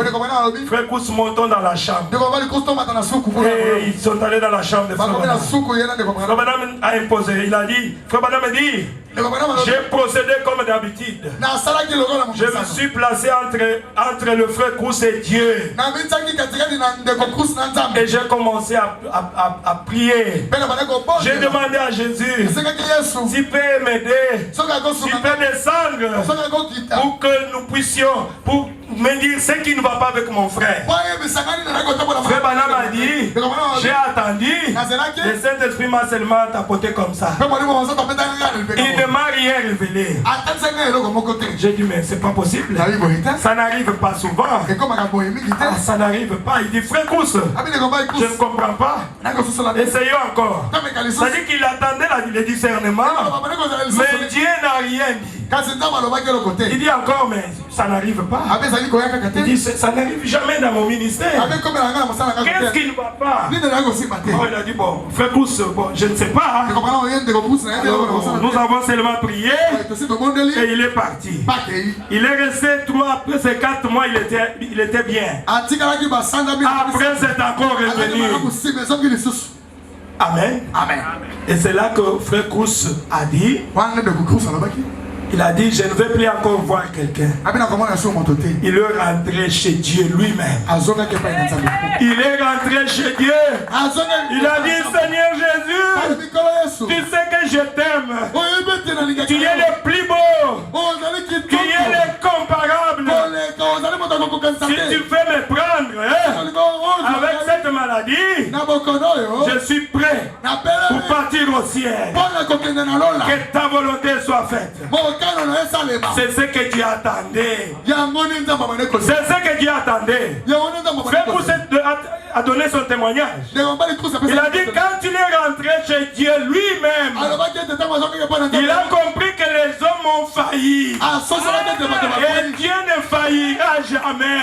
Frère Kous, montons dans la chambre. Et ils sont allés dans la chambre de Frère Branham. Frère Branham a imposé. Il a dit, Frère Branham a dit, j'ai procédé comme d'habitude. Je me suis placé entre le Frère Kous et Dieu. Et j'ai commencé à prier. J'ai demandé à Jésus s'il peut m'aider, s'il peut descendre pour que nous puissions, pour me dire ce qui ne va pas avec mon frère. Frère Branham a dit, j'ai attendu, le Saint-Esprit m'a seulement tapoté comme ça. Il ne m'a rien révélé. J'ai dit, mais c'est pas possible. Ça n'arrive pas souvent. Ça n'arrive pas. Il dit, Frère Kous, je ne comprends pas. Essayons encore. C'est-à-dire qu'il attendait le discernement, mais Dieu n'a rien dit. Il dit encore, mais ça n'arrive pas. Il dit, ça n'arrive jamais dans mon ministère. Qu'est-ce qui ne va pas? Il a dit, bon, Frère Kous, bon, je ne sais pas. Nous avons seulement prié et il est parti. Il est resté 3, après ces 4 mois, il était bien. Après, c'est encore revenu. Amen. Amen. Et c'est là que Frère Kous a dit, Il a dit, je ne veux plus encore voir quelqu'un. Il est rentré chez Dieu lui-même. Il est rentré chez Dieu. Il a dit, Seigneur Jésus, tu sais que je t'aime. Tu es le plus beau. Tu es l'incomparable. Si tu veux me prendre avec cette maladie, je suis prêt pour partir au ciel. Que ta volonté soit faite. C'est ce que Dieu attendait. C'est ce que Dieu attendait. Frère a donné son témoignage. Il a dit quand il est rentré chez Dieu lui-même, il a compris que les hommes ont failli. Et Dieu ne faillira jamais.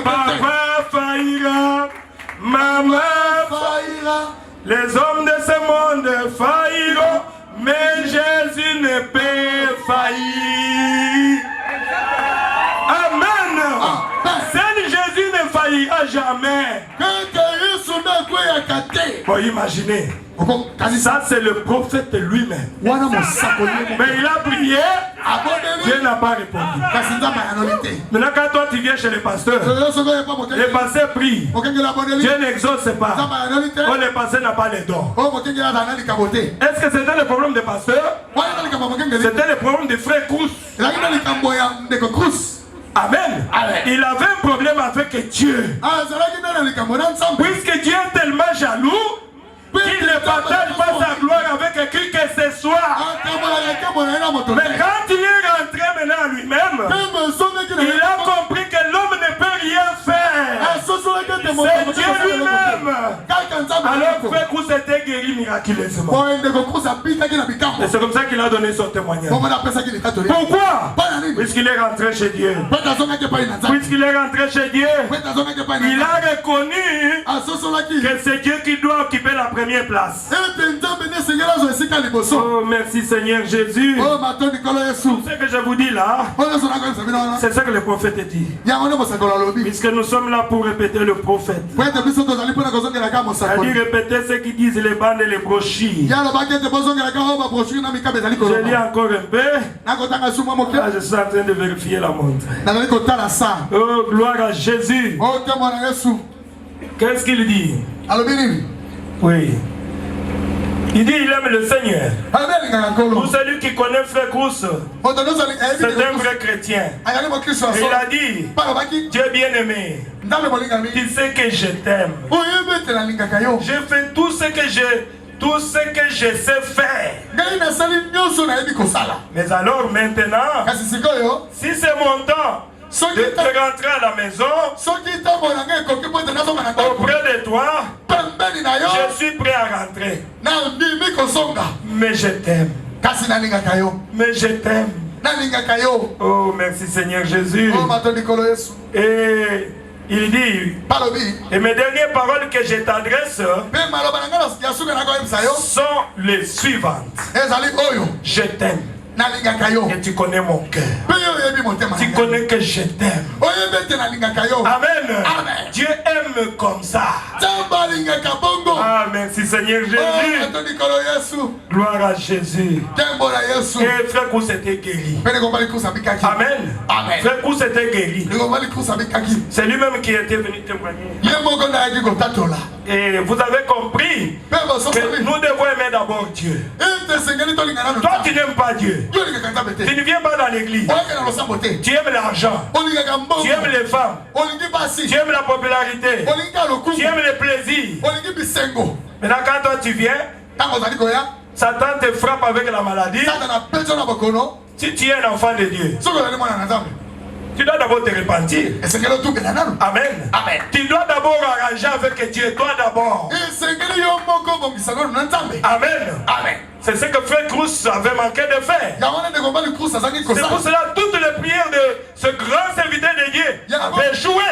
Papa faillira, maman faillira, les hommes de ce monde failliront, mais Jésus ne peut faillir. Amen. Seul Jésus ne faillira jamais. Bon, imaginez. Ça c'est le prophète lui-même. Mais il a prié, Dieu n'a pas répondu. Maintenant quand toi tu viens chez le pasteur, le pasteur prie, Dieu n'exauce pas. Oh, le pasteur n'a pas les dons. Est-ce que c'était le problème des pasteurs? C'était le problème des frères Crous. Amen. Il avait un problème avec Dieu. Puisque Dieu est tellement jaloux qu'il ne partage pas sa gloire avec qui que ce soit. Mais quand il est rentré maintenant à lui-même, il a compris que l'homme ne peut rien faire. C'est Dieu lui-même. Alors frère Crous était guéri miraculeusement. Et c'est comme ça qu'il a donné son témoignage. Pourquoi? Puisqu'il est rentré chez Dieu. Puisqu'il est rentré chez Dieu, il a reconnu que c'est Dieu qui doit occuper la première place. Oh merci Seigneur Jésus. Tout ce que je vous dis là, c'est ce que le prophète dit. Puisque nous sommes là pour répéter le prophète. Il dit répéter ce qu'ils disent les bandes et les brochures. Je lis encore un peu. Ah, je suis en train de vérifier la montre. Oh gloire à Jésus. Qu'est-ce qu'il dit? Oui. Il dit il aime le Seigneur. Pour celui qui connaît Frère Crous, c'est un vrai chrétien. Et il a dit, Dieu bien-aimé, tu sais que je t'aime. Je fais tout ce que je sais faire. Mais alors maintenant, si c'est mon temps de rentrer à la maison auprès de toi, je suis prêt à rentrer. Mais je t'aime. Mais je t'aime. Oh merci Seigneur Jésus. Et il dit, et mes dernières paroles que je t'adresse sont les suivantes. Je t'aime. Et tu connais mon cœur. Tu connais que je t'aime. Amen. Dieu aime comme ça. Ah merci Seigneur Jésus. Gloire à Jésus. Et frère Crous était guéri. Amen. Frère Crous était guéri. C'est lui-même qui était venu témoigner. Et vous avez compris que nous devons aimer d'abord Dieu. Toi tu n'aimes pas Dieu. Tu ne viens pas dans l'église. Tu aimes l'argent. Tu aimes les femmes. Tu aimes la popularité. Tu aimes les plaisirs. Maintenant quand toi tu viens, Satan te frappe avec la maladie. Si tu es un enfant de Dieu, tu dois d'abord te repentir. Amen. Amen. Tu dois d'abord arranger avec Dieu. Toi d'abord. Amen. Amen. C'est ce que Frère Crous avait manqué de faire. C'est pour cela toutes les prières de ce grand serviteur de Dieu avaient joué.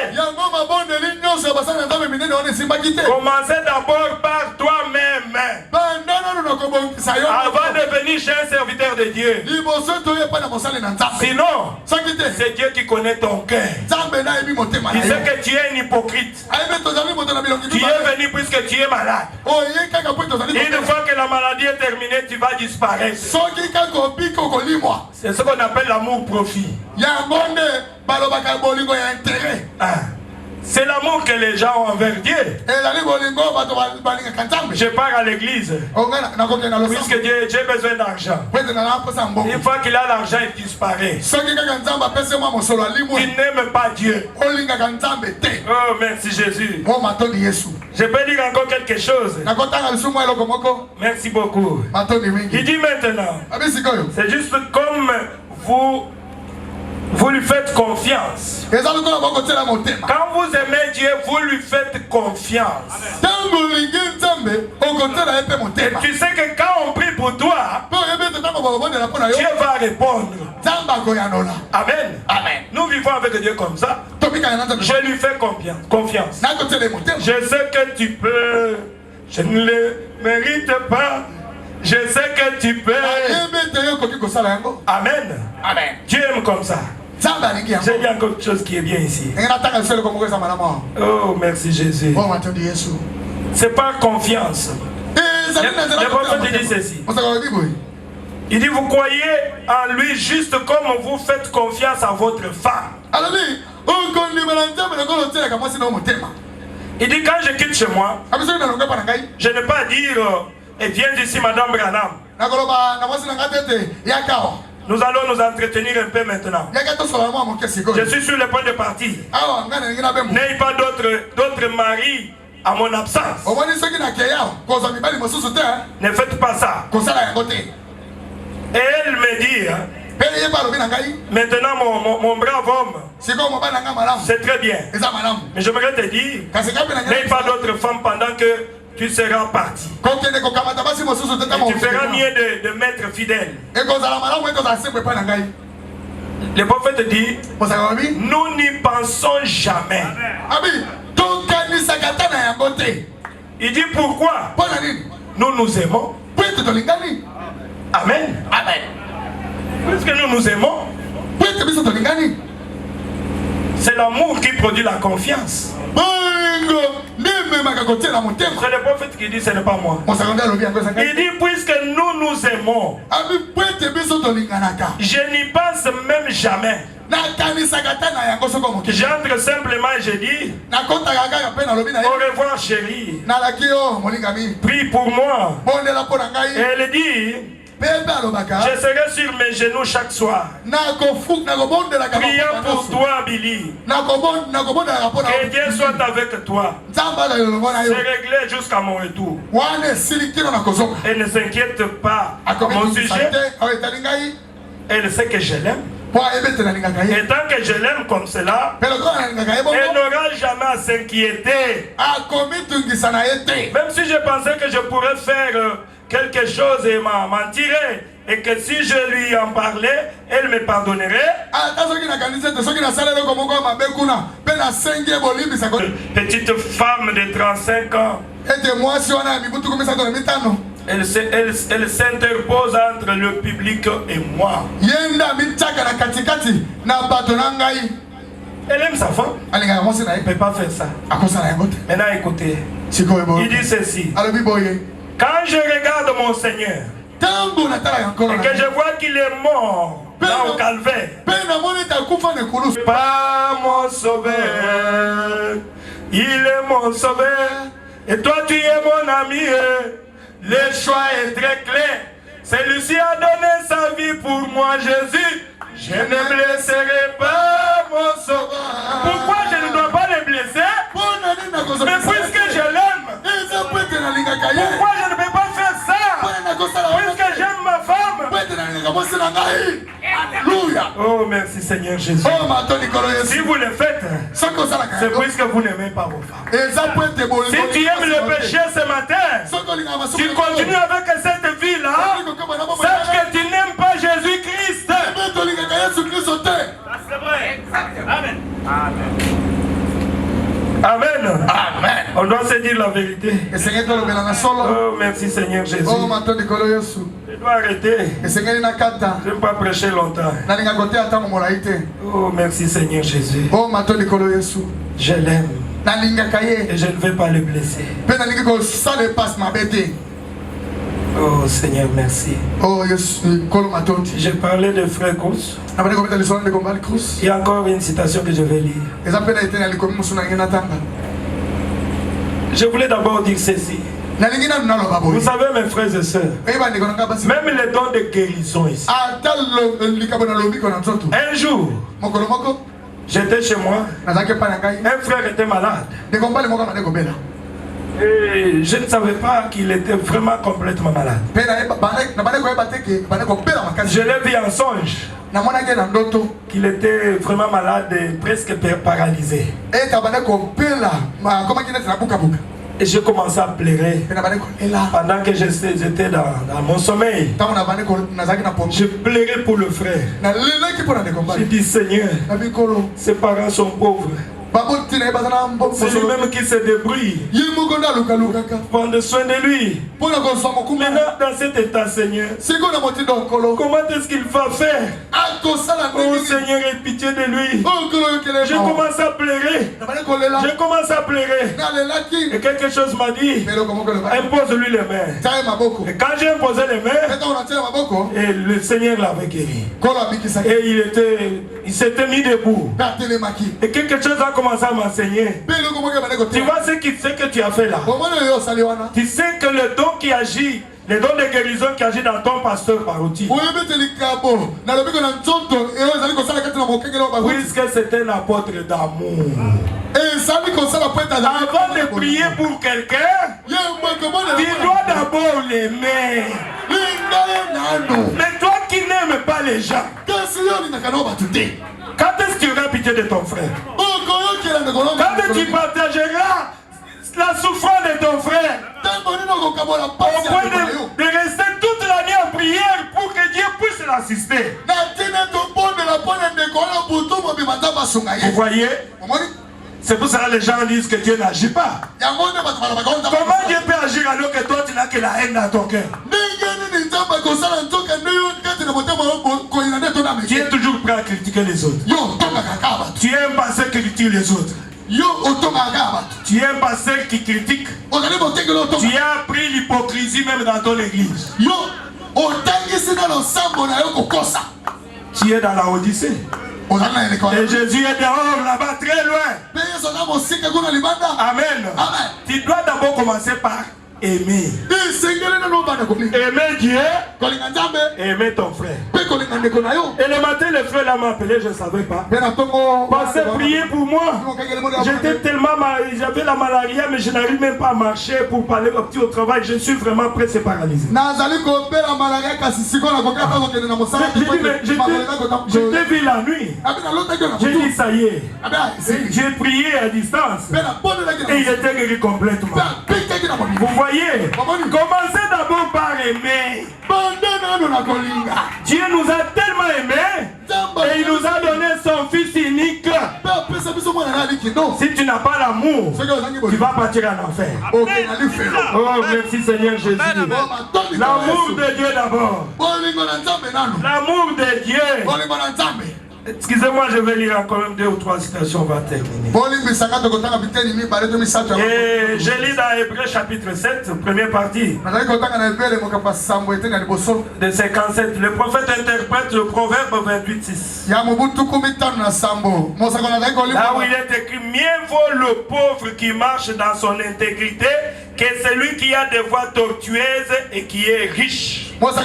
Commencez d'abord par toi-même. Avant de venir dit j'ai un serviteur de Dieu. Sinon, c'est Dieu qui connaît ton cœur. Il sait que tu es un hypocrite. Tu es venu puisque tu es malade. Une fois que la maladie est terminée, tu vas disparaître. C'est ce qu'on appelle l'amour profit. C'est l'amour que les gens ont envers Dieu. Je pars à l'église. Puisque j'ai besoin d'argent. Une fois qu'il a l'argent, il disparaît. Il n'aime pas Dieu. Oh, merci Jésus. Je peux dire encore quelque chose. Merci beaucoup. Il dit maintenant, c'est juste comme vous lui faites confiance. Quand vous aimez Dieu, vous lui faites confiance. Et tu sais que quand on prie pour toi, Dieu va répondre. Amen. Amen. Nous vivons avec Dieu comme ça. Je lui fais confiance. Je sais que tu peux. Je ne le mérite pas. Je sais que tu peux. Amen. Amen. Dieu aime comme ça. J'ai dit encore quelque chose qui est bien ici. Oh, merci Jésus. C'est par confiance. Le prophète dit ceci. Il dit, vous croyez en lui juste comme vous faites confiance à votre femme. Il dit, quand je quitte chez moi, je ne vais pas dire, viens ici Madame Branham. Nous allons nous entretenir un peu maintenant. Je suis sur le point de partir. N'ayez pas d'autres maris à mon absence. Ne faites pas ça. Et elle me dit, maintenant mon brave homme, c'est très bien. Mais j'aimerais te dire, n'ayez pas d'autres femmes pendant que tu seras parti. Et tu feras mieux de m'être fidèle. Le prophète dit, nous n'y pensons jamais. Il dit pourquoi? Nous nous aimons. Amen. Amen. Puisque nous nous aimons, c'est l'amour qui produit la confiance. C'est le prophète qui dit, ce n'est pas moi. Il dit, puisque nous nous aimons, je n'y pense même jamais. J'entre simplement et je dis, au revoir chérie, prie pour moi. Et elle dit, je serai sur mes genoux chaque soir, priant pour toi, Billy. Que Dieu soit avec toi. C'est réglé jusqu'à mon retour. Et ne s'inquiète pas à mon sujet. Elle sait que je l'aime. Et tant que je l'aime comme cela, elle n'aura jamais à s'inquiéter. Même si je pensais que je pourrais faire quelque chose et m'en tirer, et que si je lui en parlais, elle me pardonnerait. Petite femme de 35 ans, elle s'interpose entre le public et moi. Elle aime sa femme. Elle ne peut pas faire ça. Maintenant écoutez, il dit ceci. Quand je regarde mon Seigneur et que je vois qu'il est mort là au calvaire, pas mon sauveur, il est mon sauveur, et toi tu es mon ami. Le choix est très clair. Celui-ci a donné sa vie pour moi, Jésus. Je ne blesserai pas mon sauveur. Pourquoi je ne dois pas le blesser? Mais puisque je l'aime, pourquoi je ne peux pas faire ça? Puisque j'aime ma femme. Oh, merci Seigneur Jésus. Si vous le faites, c'est puisque vous n'aimez pas vos femmes. Si tu aimes le péché ce matin, tu continues avec cette vie-là, sache que tu n'aimes pas Jésus-Christ. C'est vrai. Amen. Amen. Amen. On doit se dire la vérité. Oh, merci Seigneur Jésus. dois arrêter. Je ne vais pas prêcher longtemps. Oh, merci Seigneur Jésus. Je l'aime. Et je ne vais pas le blesser. Oh Seigneur, merci. J'ai parlé de frère Cruz. Il y a encore une citation que je vais lire. Je voulais d'abord dire ceci. Vous savez mes frères et sœurs, même les dons de guérison ici. Un jour, j'étais chez moi, un frère était malade. Et je ne savais pas qu'il était vraiment complètement malade. Je l'ai vu en songe qu'il était vraiment malade et presque paralysé. Et je commençais à pleurer pendant que j'étais dans mon sommeil. Je pleurais pour le frère. Je dis Seigneur, ses parents sont pauvres. C'est lui-même qui se débrouille. Prendre soin de lui. Maintenant, dans cet état, Seigneur, comment est-ce qu'il va faire? Oh Seigneur, aie pitié de lui. Je commence à pleurer. Je commence à pleurer. Et quelque chose m'a dit, impose-lui les mains. Et quand j'ai imposé les mains, et le Seigneur l'avait guéri. Et il s'était mis debout. Et quelque chose a commencé à m'enseigner. Tu vois ce que tu as fait là. Tu sais que le don qui agit, les dons de guérison qui agit dans ton pasteur Barouti, puisque c'est un apôtre d'amour. Avant de prier pour quelqu'un, tu dois d'abord l'aimer. Mais toi qui n'aimes pas les gens, quand est-ce que tu auras pitié de ton frère? Quand tu partageras la souffrance de ton frère, au point de rester toute la nuit en prière pour que Dieu puisse l'assister. Vous voyez? C'est pour ça que les gens disent que Dieu n'agit pas. Comment Dieu peut agir alors que toi tu n'as que la haine dans ton cœur? Tu es toujours prêt à critiquer les autres. Tu es un pasteur qui critique les autres. Tu es un pasteur qui critique. Tu as appris l'hypocrisie même dans ton église. Tu es dans la Odyssée. Et Jésus est dehors là-bas très loin. Amen. Tu dois d'abord commencer par aimer. Aimer Dieu, aimer ton frère. Et le matin, le frère là m'a appelé, je ne savais pas. Passez prier pour moi. J'étais tellement mal, j'avais la malaria, mais je n'arrive même pas à marcher pour parler au travail. Je suis vraiment presque paralysé. J'étais vu la nuit. J'ai dit ça y est. J'ai prié à distance. Et il était guéri complètement. Vous voyez, commencez d'abord par aimer. Dieu nous a tellement aimés et il nous a donné son fils unique. Si tu n'as pas l'amour, tu vas partir en enfer. Oh, merci Seigneur Jésus. L'amour de Dieu d'abord. L'amour de Dieu. Excusez-moi, je vais lire encore même 2 ou 3 citations, on va terminer. Et je lis dans Hébreux chapitre 7, première partie. De 57. Le prophète interprète le proverbe 28:6. Là où il est écrit, mieux vaut le pauvre qui marche dans son intégrité que celui qui a des voies tortueuses et qui est riche. Nyoka,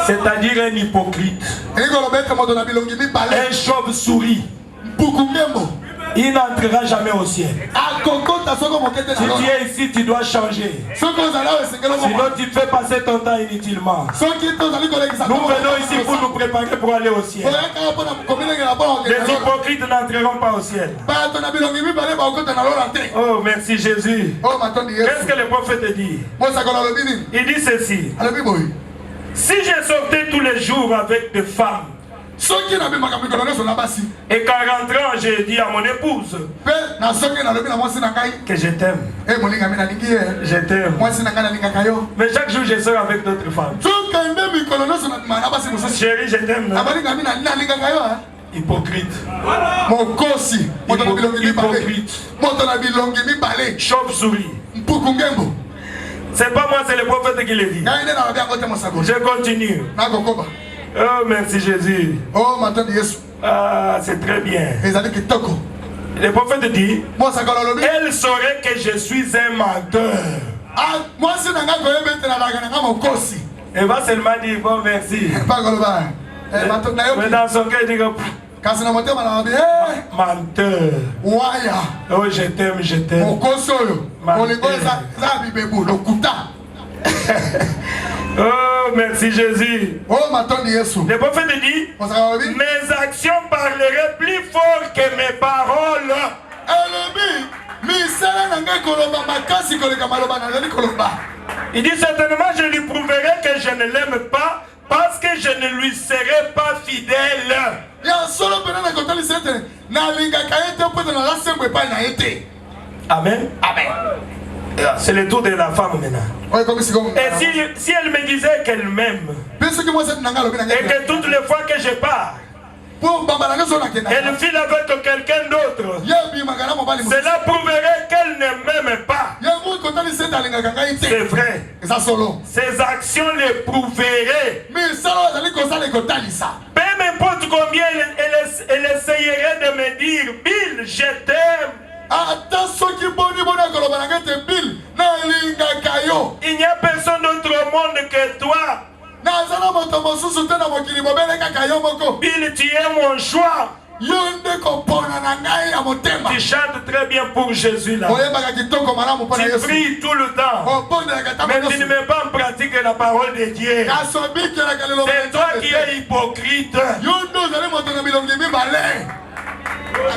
c'est-à-dire un hypocrite, un chauve-souris. Il n'entrera jamais au ciel. Si tu es ici, tu dois changer. Sinon, tu fais passer ton temps inutilement. Nous venons ici pour nous préparer pour aller au ciel. Les hypocrites n'entreront pas au ciel. Oh, merci Jésus. Qu'est-ce que le prophète dit? Il dit ceci. Si je sortais tous les jours avec des femmes, Et qu'en rentrant, j'ai dit à mon épouse que je t'aime. Je t'aime. Mais chaque jour, je sors avec d'autres femmes. Chérie, je t'aime. Hypocrite. Hypocrite. Chauve-souris. C'est pas moi, c'est le prophète qui le dit. Je continue. Oh, merci Jésus. Ah, c'est très bien. Le prophète dit, elle saurait que je suis un menteur. Elle va seulement dire, bon, merci. Mais dans son cœur, il dit, menteur. Oh, je t'aime, je t'aime. Oh, merci Jésus. Le prophète dit, mes actions parleraient plus fort que mes paroles. Il dit, certainement je lui prouverai que je ne l'aime pas parce que je ne lui serai pas fidèle. Amen. Amen. C'est le tour de la femme maintenant. Et si elle me disait qu'elle m'aime, et que toutes les fois que je pars, elle file avec quelqu'un d'autre, cela prouverait qu'elle ne m'aime pas. C'est vrai. Ses actions le prouveraient. Peu importe combien elle essayerait de me dire, Bill, je t'aime. Il n'y a personne d'autre au monde que toi. Bill, tu es mon choix. Tu chantes très bien pour Jésus là. Tu pries tout le temps. Mais tu ne mets pas en pratique la parole de Dieu. C'est toi qui es hypocrite.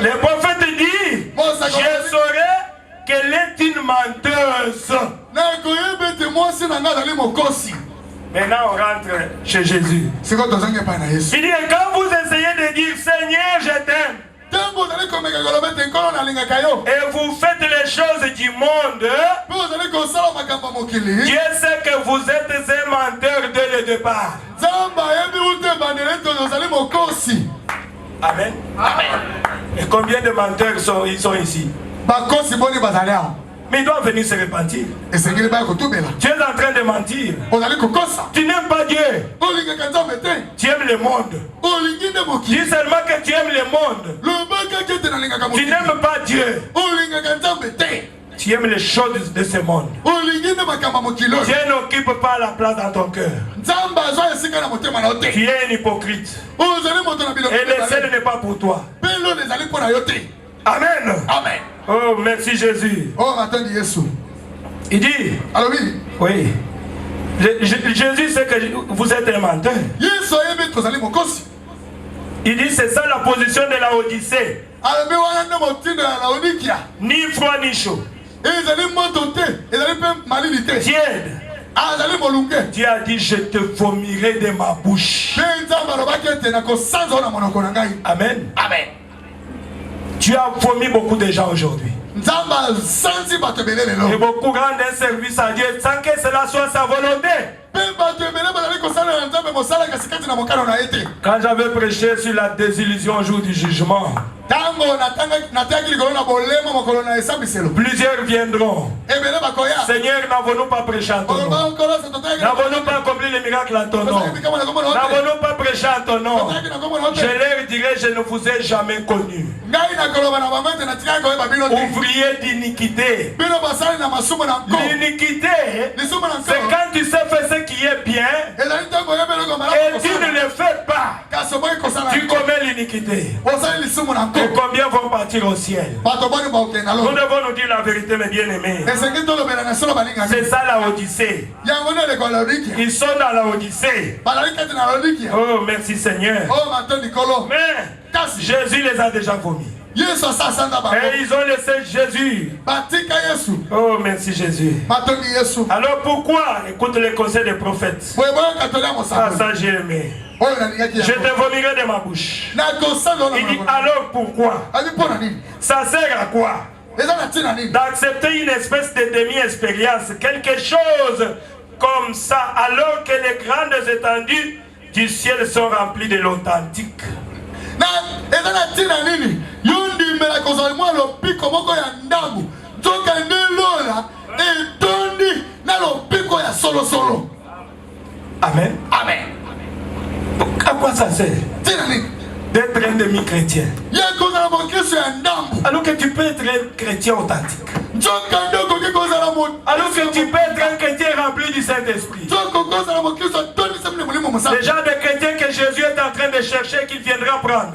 Le prophète dit, je saurais qu'elle est une menteuse. Maintenant on rentre chez Jésus. Il dit, quand vous essayez de dire, Seigneur, je t'aime, et vous faites les choses du monde, Dieu sait que vous êtes un menteur dès le départ. Amen. Amen. Et combien de menteurs ils sont ici? Mais ils doivent venir se repentir. Tu es en train de mentir. Tu n'aimes pas Dieu. Tu aimes le monde. Dis seulement que tu aimes le monde. Tu n'aimes pas Dieu. Tu aimes les choses de ce monde. Dieu n'occupe pas la place dans ton cœur. Tu es un hypocrite. Et le ciel n'est pas pour toi. Amen. Amen. Oh, merci Jésus. Il dit, oui. Jésus sait que vous êtes un menteur. Il dit, c'est ça la position de la Odyssée. Ni froid ni chaud. Tiède. Dieu a dit, je te vomirai de ma bouche. Amen. Amen. Tu as vomi beaucoup de gens aujourd'hui. Et beaucoup rendent un service à Dieu sans que cela soit sa volonté. Quand j'avais prêché sur la désillusion au jour du jugement, plusieurs viendront. Seigneur, n'avons-nous pas prêché en ton nom? N'avons-nous pas accompli les miracles en ton nom? N'avons-nous pas prêché en ton nom? Je leur dirai, je ne vous ai jamais connu. Ouvrier d'iniquité. L'iniquité, c'est quand tu sais faire ce qui est bien et tu ne le fais pas. Tu commets l'iniquité. Et combien vont partir au ciel? Nous devons nous dire la vérité, mes bien-aimés. C'est ça la Odyssée. Ils sont dans la Odyssée. Oh, merci Seigneur. Mais Jésus les a déjà vomis. Et ils ont laissé Jésus. Oh, merci Jésus. Alors pourquoi? Écoute les conseils des prophètes. Ah, ça j'ai aimé. Je te vomirai de ma bouche. Il dit alors pourquoi? Ça sert à quoi? D'accepter une espèce de demi-expérience, quelque chose comme ça, alors que les grandes étendues du ciel sont remplies de l'authentique. Amen. Amen. À quoi ça sert d'être un demi-chrétien alors que tu peux être un chrétien authentique? Alors que tu peux être un chrétien rempli du Saint-Esprit. Les gens de chrétiens que Jésus est en train de chercher qu'il viendra prendre.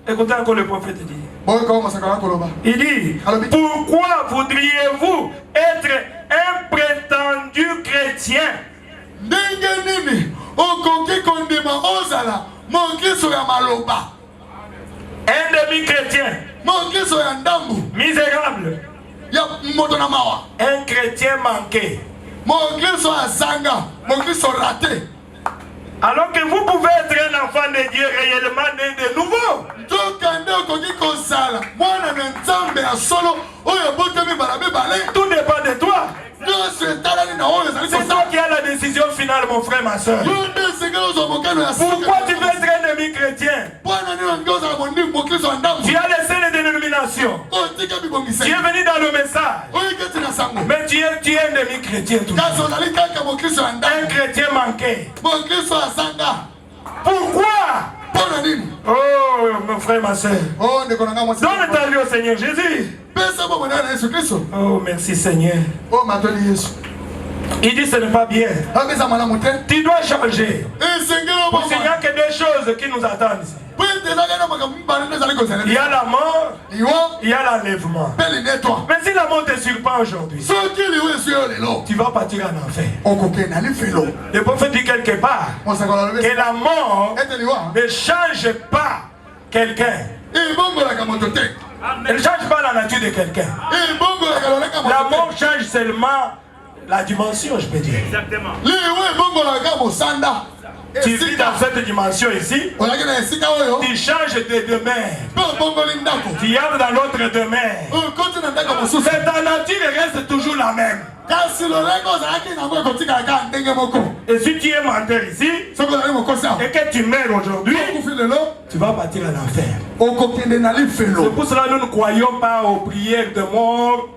Écoutez encore le prophète dit. Il dit, pourquoi voudriez-vous être un prétendu chrétien? Un demi-chrétien misérable, un chrétien manqué, alors que vous pouvez être un enfant de Dieu réellement né de nouveau. Tout dépend de toi. C'est toi qui as la décision finale, mon frère, ma soeur. Pourquoi tu veux être un demi-chrétien? Tu as laissé les dénominations. Tu es venu dans le message. Mais tu es un demi-chrétien tout. Un chrétien manqué. Pourquoi? Oh, mon frère, ma soeur. Donne ta vie au Seigneur Jésus. Oh, merci Seigneur. Il dit ce n'est pas bien. Tu dois changer. Parce qu'il n'y a que des choses qui nous attendent ici. Il y a la mort, il y a l'enlèvement. Mais si la mort te surprend aujourd'hui, tu vas partir en enfer. Le prophète dit quelque part que la mort ne change pas quelqu'un. Elle ne change pas la nature de quelqu'un. La mort change seulement la dimension, je peux dire. Exactement. Tu vis dans cette dimension ici, tu changes de demeure. Tu entres dans l'autre demeure. Mais ta nature reste toujours la même. Et si tu es menteur ici, et que tu meurs aujourd'hui, tu vas partir en enfer. C'est pour cela que nous ne croyons pas aux prières de mort.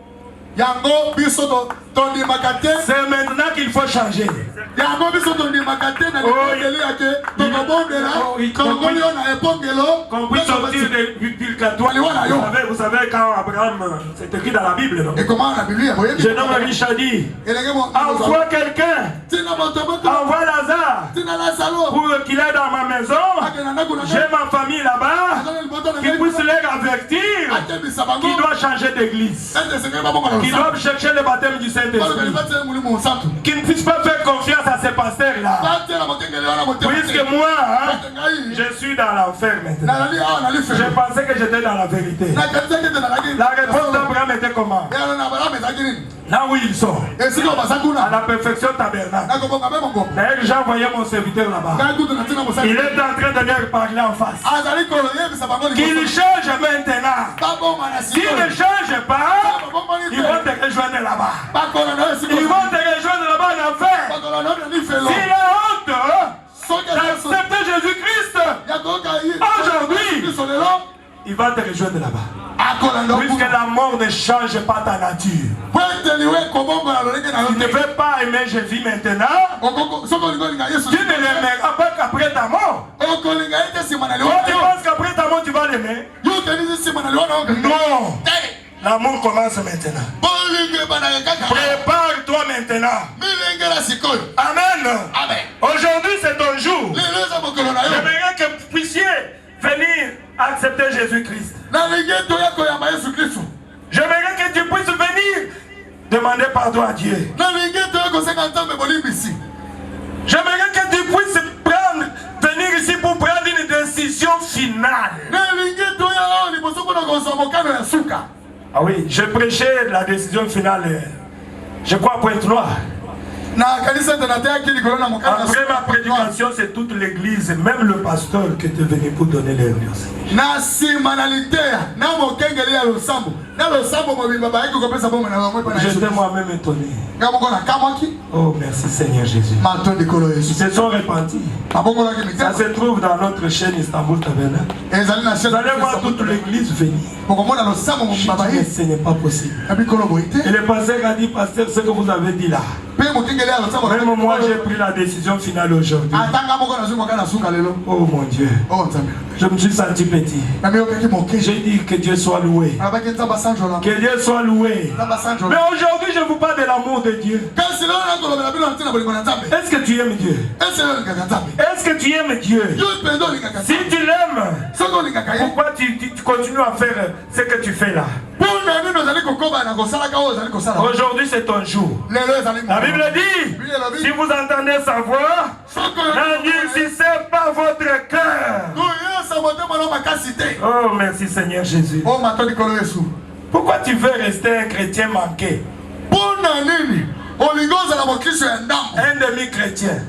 C'est maintenant qu'il faut changer. Qu'on puisse sortir du purgatoire. Vous savez quand Abraham, c'est écrit dans la Bible, non? Je nomme riche a dit, envoie quelqu'un, envoie Lazare pour qu'il aille dans ma maison. J'ai ma famille là-bas, qui puisse les avertir qui doit changer d'église, qui doit chercher le baptême du Saint-Esprit, qui ne puisse pas faire confiance à ces pasteurs-là. Puisque moi, je suis dans l'enfer maintenant. Je pensais que j'étais dans la vérité. La réponse d'Abraham était comment? Là où ils sont, à la perfection tabernacle. D'ailleurs, j'ai envoyé mon serviteur là-bas. Il est en train de leur parler en face. Qu'il change maintenant. S'il ne change pas, ils vont te rejoindre là-bas. Ils vont te rejoindre là-bas en enfer. S'il a honte d'accepter Jésus-Christ aujourd'hui, il va te rejoindre là-bas. Puisque la mort ne change pas ta nature. Tu ne veux pas aimer Jésus maintenant. Tu ne l'aimeras pas qu'après ta mort. Toi, tu penses qu'après ta mort tu vas l'aimer? Non. L'amour commence maintenant. Prépare-toi maintenant. Amen. Aujourd'hui c'est ton jour. J'aimerais que vous puissiez venir accepter Jésus-Christ. J'aimerais que tu puisses venir demander pardon à Dieu. J'aimerais que tu puisses venir ici pour prendre une décision finale. Ah oui, je prêchais la décision finale. Je crois à Pointe-Noire. Après ma prédication, c'est toute l'église, même le pasteur qui était venu pour donner les lieux. J'étais moi-même étonné. Oh, merci Seigneur Jésus. Ils se sont repentis. Ça se trouve dans notre chaîne Istanbul Tabernacle. Vous allez voir toute l'église venir. Ce n'est pas possible. Et le pasteur a dit, pasteur, ce que vous avez dit là. Même moi j'ai pris la décision finale aujourd'hui. Oh mon Dieu. Je me suis senti petit. J'ai dit que Dieu soit loué. Que Dieu soit loué. Mais aujourd'hui je vous parle de l'amour de Dieu. Est-ce que tu aimes Dieu? Est-ce que tu aimes Dieu? Si tu l'aimes, pourquoi tu continues à faire ce que tu fais là? Aujourd'hui c'est ton jour. La Bible dit, si vous entendez sa voix, n'endurcissez pas votre cœur. Oh merci Seigneur Jésus. Pourquoi tu veux rester un chrétien manqué? Un demi-chrétien.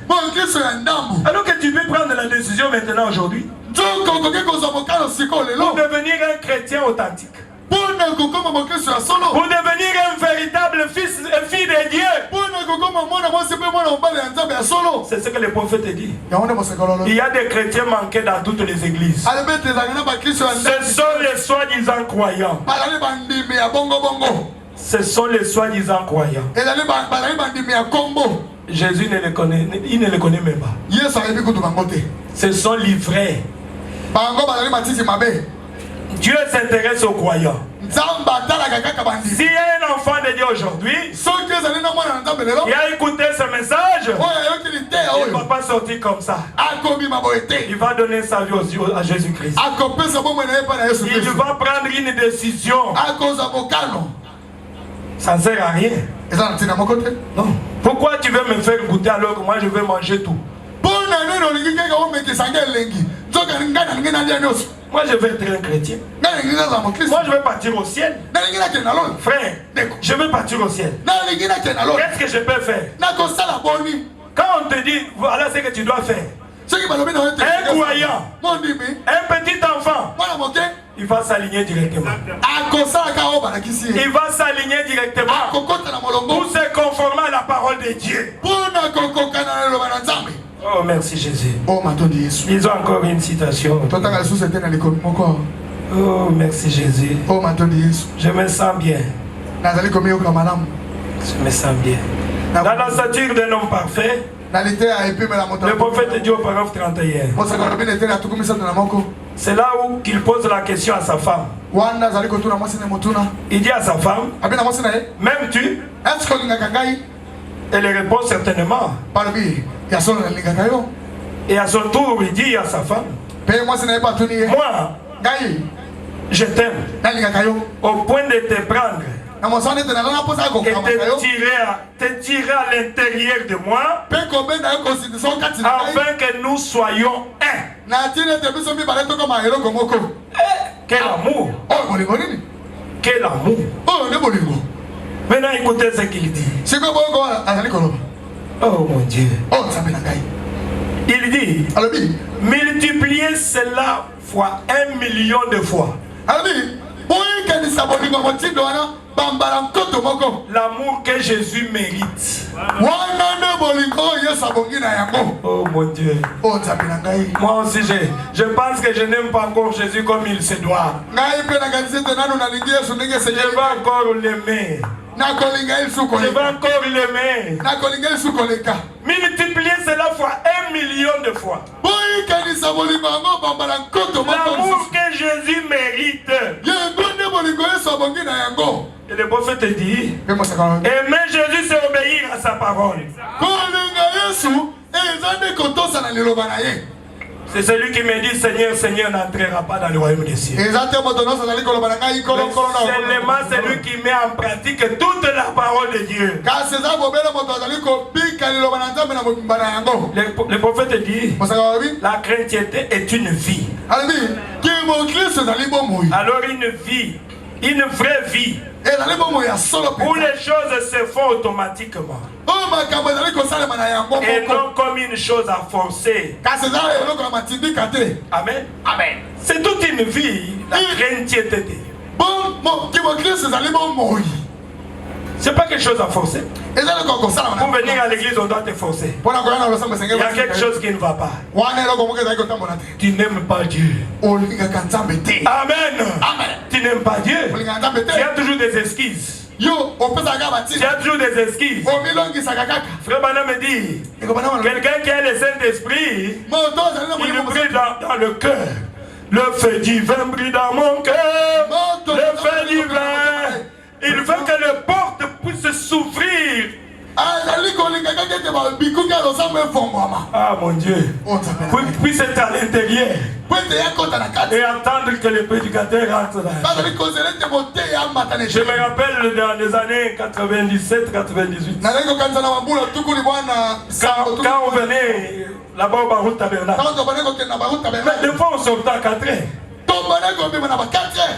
Alors que tu veux prendre la décision maintenant aujourd'hui pour devenir un chrétien authentique. Pour devenir un véritable fille de Dieu. C'est ce que le prophète dit. Il y a des chrétiens manqués dans toutes les églises. Ce sont les soi-disant croyants. Ce sont les soi-disant croyants. Jésus ne les connaît, il ne les connaît même pas. Ce sont livrés. Dieu s'intéresse aux croyants. S'il y a un enfant de Dieu aujourd'hui, il a écouté ce message, il ne va pas sortir comme ça. Il va donner sa vie à Jésus-Christ. Il va prendre une décision. Ça ne sert à rien. Non. Pourquoi tu veux me faire goûter alors que moi je veux manger tout? Moi je veux être un chrétien. Moi je veux partir au ciel. Frère, je veux partir au ciel. Qu'est-ce que je peux faire? Quand on te dit, voilà ce que tu dois faire. Un croyant, un petit enfant, il va s'aligner directement. Il va s'aligner directement pour se conformer à la parole de Dieu. Oh merci Jésus. Ils ont encore une citation. Oh merci Jésus. Je me sens bien. Je me sens bien. Dans la stature d'un homme parfait, le prophète dit au paragraphe 31. C'est là où il pose la question à sa femme. Il dit à sa femme, m'aimes-tu? Elle répond certainement. Et à son tour, il dit à sa femme, moi, je t'aime au point de te prendre et te tirer à l'intérieur de moi afin que nous soyons un. Quel amour! Quel amour! Maintenant écoutez ce qu'il dit. Oh mon Dieu! Il dit, multipliez cela fois 1 million de fois. L'amour que Jésus mérite. Oh mon Dieu. Moi aussi je pense que je n'aime pas encore Jésus comme il se doit. Je vais encore l'aimer. Je vais encore l'aimer. Multipliez cela fois 1 million de fois. L'amour que Jésus mérite. Et le prophète dit, aimer Jésus c'est obéir à sa parole. C'est celui qui me dit Seigneur, Seigneur n'entrera pas dans le royaume des cieux. Seulement celui qui met en pratique toute la parole de Dieu. Le prophète dit, la chrétienté est une vie. Alors une vraie vie, où les choses se font automatiquement et non comme une chose à forcer. Amen. Amen. C'est toute une vie, la chrétienté. C'est pas quelque chose à forcer. Pour venir à l'église, on doit te forcer. Il y a quelque chose qui ne va pas. Tu n'aimes pas Dieu. Amen. Amen. Tu n'aimes pas Dieu. Tu as toujours des excuses. Tu as toujours des excuses. Frère Bana me dit, quelqu'un qui a le Saint-Esprit, il brille dans le cœur. Le feu divin brille dans mon cœur. Le feu divin. Il veut que les portes puissent s'ouvrir. Ah mon Dieu. Puisse être à l'intérieur. Et attendre que le prédicateur rentre là. Je me rappelle dans les années 97-98. Quand on venait là-bas au Barout Tabernacle. Mais des fois on sortait à 4 heures.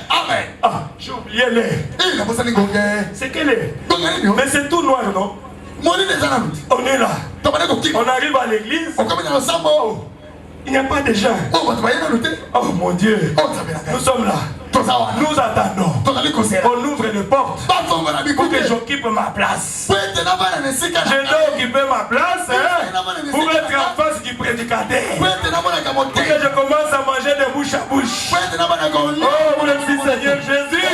Amen. Ah, j'ai oublié l'air. C'est quelle est? Mais c'est tout noir, non? On est là. On arrive à l'église. Il n'y a pas de gens. Oh mon Dieu. Nous sommes là. Nous attendons. On ouvre les portes pour que j'occupe ma place. Je dois occuper ma place pour être en face du prédicateur. Pour que je commence à manger de bouche à bouche. Oh merci Seigneur Jésus.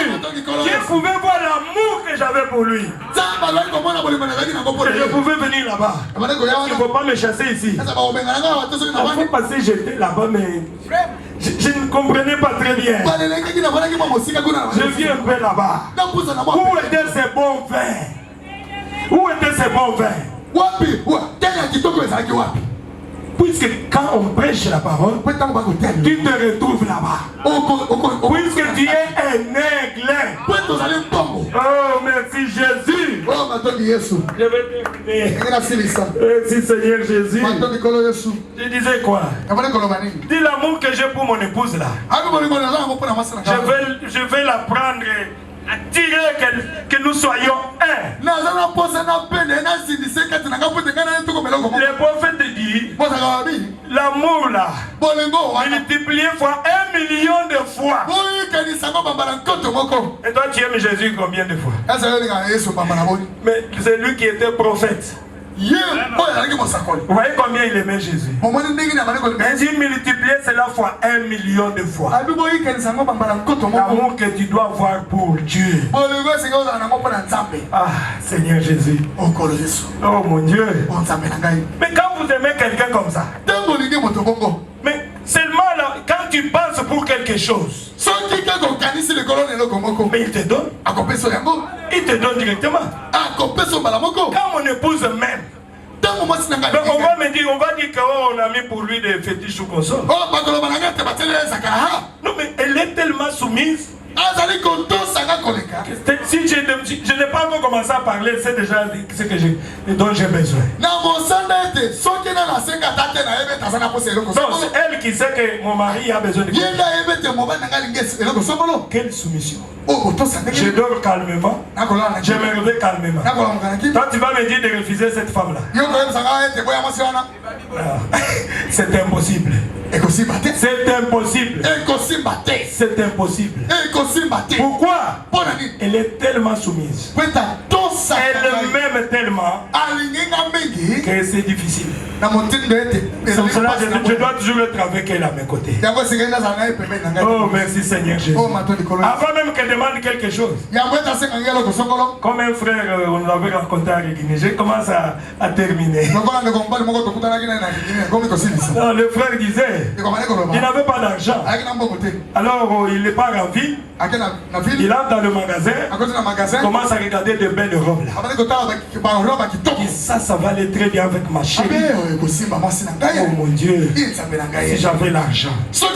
Qui pouvait voir l'amour que j'avais pour lui. Je pouvais venir là-bas. Il ne faut pas me chasser ici. Il faut passer j'étais là-bas mais je ne comprenais pas très bien. Je viens un peu là-bas. Où étaient ces bons vins? Où étaient ces bons vins? Puisque quand on prêche la parole, tu te retrouves là-bas. Puisque tu es un aigle. Oh, merci Jésus. Je vais terminer. Merci Seigneur Jésus. Je disais quoi? Dis l'amour que j'ai pour mon épouse là. Je vais la prendre. Attirer que nous soyons un. Le prophète dit l'amour là multiplié fois 1 million de fois. Et toi tu aimes Jésus combien de fois? Mais c'est lui qui était prophète. Vous voyez combien il aimait Jésus? Il multiplié cela fois 1 million de fois. L'amour que tu dois avoir pour Dieu. Ah, Seigneur Jésus. Oh mon Dieu. Mais quand vous aimez quelqu'un comme ça, mais seulement là, quand tu penses pour quelque chose, mais il te donne. Il te donne directement. Quand mon épouse m'aime, on va dire qu'on a mis pour lui des fétiches ou console. Non mais elle est tellement soumise. Si je n'ai pas encore commencé à parler, c'est déjà ce dont j'ai besoin. C'est elle qui sait que mon mari a besoin de quelle soumission. Je dors calmement. Je me réveille calmement. Toi tu vas me dire de refuser cette femme là. C'est impossible. C'est impossible. C'est impossible. Pourquoi? Elle est tellement soumise. Elle m'aime tellement que c'est difficile. C'est pour cela que je dois toujours être avec elle à mes côtés. Oh merci Seigneur Jésus. Avant même qu'elle demande quelque chose. Comme un frère, on l'avait rencontré à Guinée. Je commence à terminer. Non, le frère disait il n'avait pas d'argent. Alors il n'est pas ravi. Il entre dans le magasin, commence à regarder de belles robes là. Et ça va aller très bien avec ma chérie. Oh mon Dieu, si j'avais l'argent. Puisque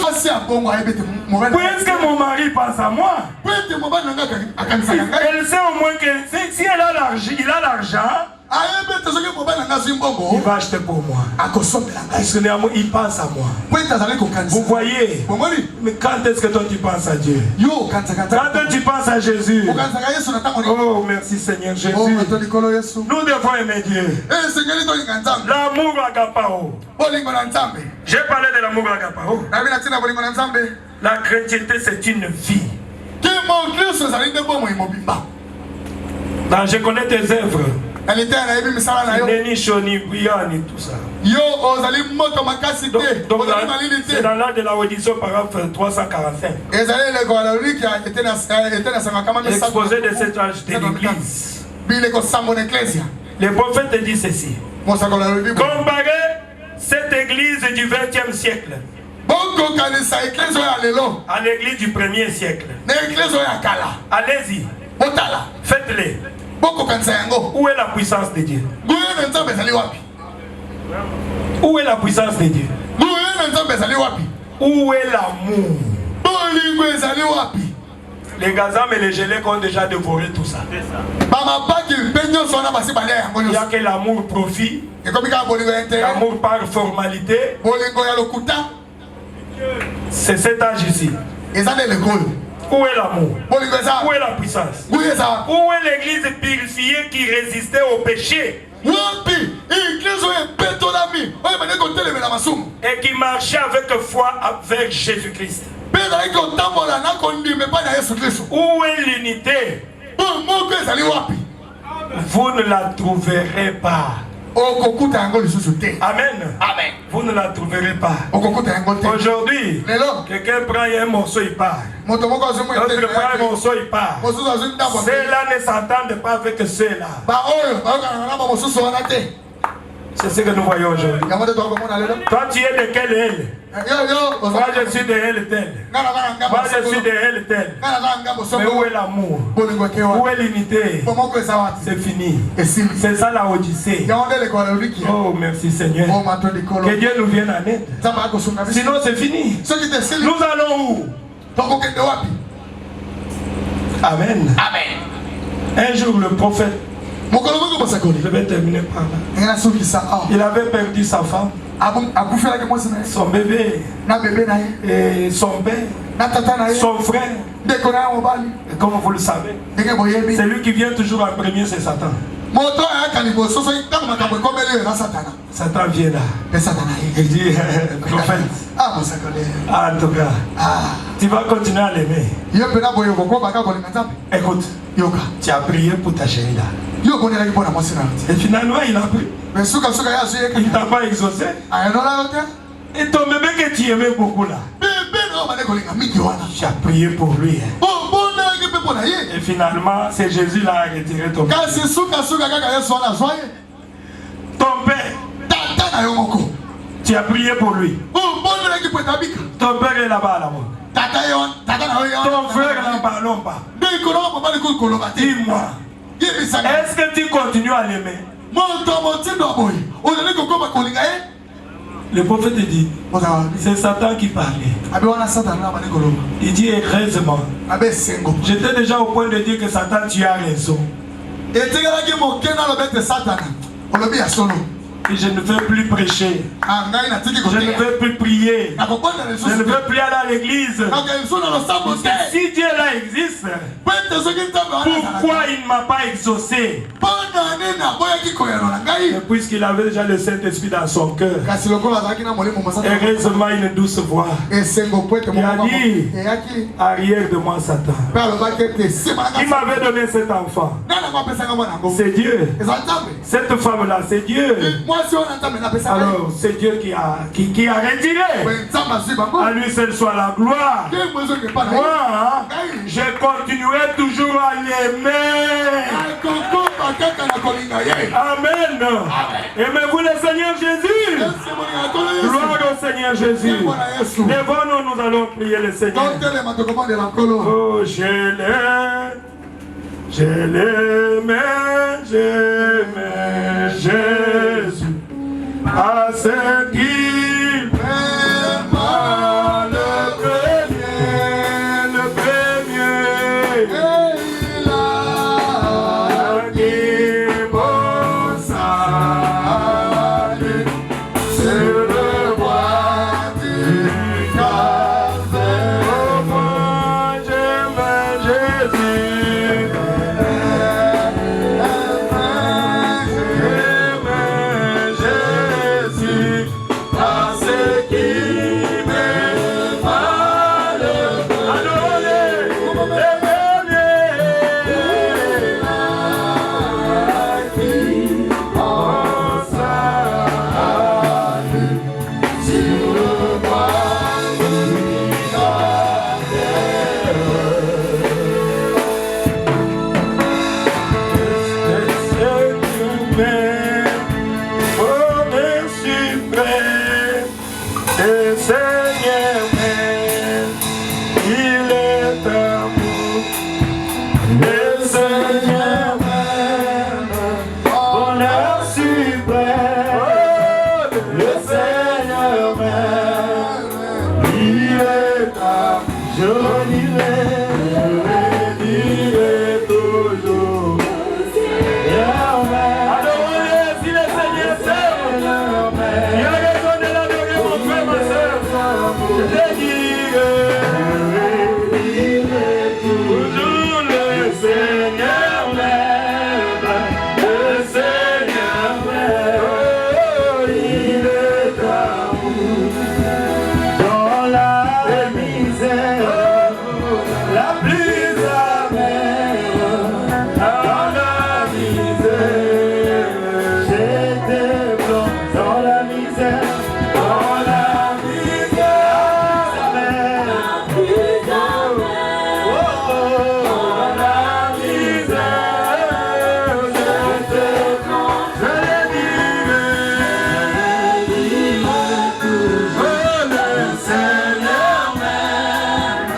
mon mari pense à moi, elle sait au moins que si elle a l'argent, il a l'argent, Il va acheter pour moi. Il pense à moi. Vous voyez, mais quand est-ce que toi tu penses à Dieu? Quand tu penses à Jésus, oh merci Seigneur Jésus, nous devons aimer Dieu. L'amour agapao. J'ai parlé de l'amour agapao. La chrétienté c'est une vie. Je connais tes œuvres. Neni Shoni, Briani, tout ça. Donc c'est dans l'art de la audition, paragraphe 345. L'exposé de cet âge de l'église. Le prophète dit ceci. Comparer cette église du 20e siècle à l'église du 1er siècle. Allez-y. Faites-les. Où est la puissance de Dieu? Où est la puissance de Dieu? Où est l'amour? Les gazams et les gelés ont déjà dévoré tout ça. Il n'y a que l'amour profit, l'amour par formalité. C'est cet âge ici. Où est l'amour? Où est la puissance? Où est l'église purifiée qui résistait au péché? Et qui marchait avec foi avec Jésus-Christ? Où est l'unité? Vous ne la trouverez pas. Amen. Amen. Vous ne la trouverez pas. Aujourd'hui, quelqu'un prend un morceau, il part. L'autre prend un morceau, il part. Ceux-là ne s'entendent pas avec ceux-là. C'est ce que nous voyons aujourd'hui. Toi, tu es de quelle aile? Moi, je suis de elle telle. Moi, je suis de elle telle. Mais où est l'amour? Où est l'unité? C'est fini. C'est ça la Odyssée. Oh, merci Seigneur. Que Dieu nous vienne en aide. Sinon, c'est fini. Nous allons où? Amen. Amen. Un jour, le prophète, je vais terminer par là. Il avait perdu sa femme, son bébé, et son père, son frère. Et comme vous le savez, c'est lui qui vient toujours en premier, c'est Satan. Satan vient là. Il dit, prophète, en tout cas, tu vas continuer à l'aimer. Écoute, tu as prié pour ta chérie là. Et finalement, il a pris. Il ne t'a pas exaucé. Et ton bébé que tu aimais beaucoup là, tu as prié pour lui. Et finalement, c'est Jésus là qui a retiré ton bébé. Ton père, tu as prié pour lui. Ton père est là-bas là-bas. Ton frère n'en parlons pas. Dis-moi, est-ce que tu continues à l'aimer? Le prophète dit, c'est Satan qui parlait. Il dit heureusement. J'étais déjà au point de dire que Satan, tu as raison. Et je ne veux plus prêcher. Je ne veux plus prier. Je ne veux plus aller à l'église. Si Dieu là existe, pourquoi il ne m'a pas exaucé? Et puisqu'il avait déjà le Saint-Esprit dans son cœur, heureusement une douce voix il a dit, arrière de moi Satan. Qui m'avait donné cet enfant? C'est Dieu. Cette femme là, c'est Dieu. Alors c'est Dieu qui a retiré. À lui seul soit la gloire. Moi, je continuerai toujours à l'aimer. Amen. Aimez-vous le Seigneur Jésus? Gloire au Seigneur Jésus. Devant nous, nous allons prier le Seigneur. Oh, je l'aimais, j'aimais Jésus. À ce qu'il m'aima le premier, il a dit mon Seigneur même, bonheur suprême, le Seigneur même, il est amour, je dirai toujours, Seigneur même. Adorez-le si le Seigneur t'aime, il a raison de l'adorer mon frère, ma soeur, je te dirai toujours le Seigneur même, le Seigneur même, il est amour. Dans la misère, la plus amère, dans la misère, j'étais blanc. Dans la misère, dans la misère, la plus amère, oh, dans la misère, j'étais blanc. Je l'ai dit, toujours le Seigneur même,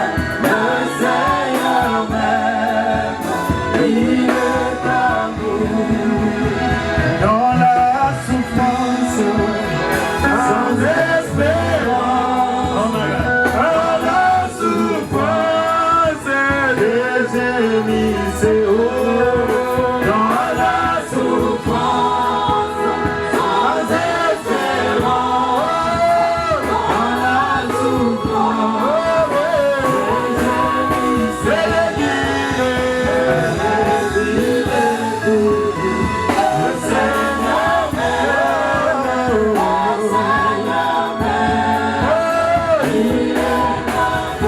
il est amour. Dans la souffrance, sans espérance, dans la souffrance, des gémissements. Dans la souffrance, sans espérance, dans la souffrance, des gémissements. Le Seigneur même, il est amour. Je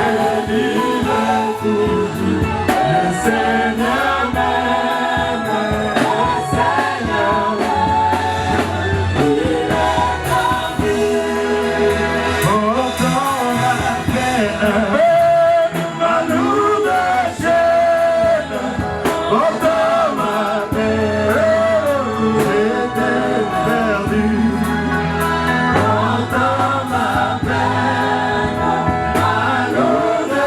le dirai toujours. Le Seigneur même, il est amour. Pourtant ma peine, ma lourde chaîne, pourtant ma peine, j'étais perdu. Pourtant ma peine, ma lourde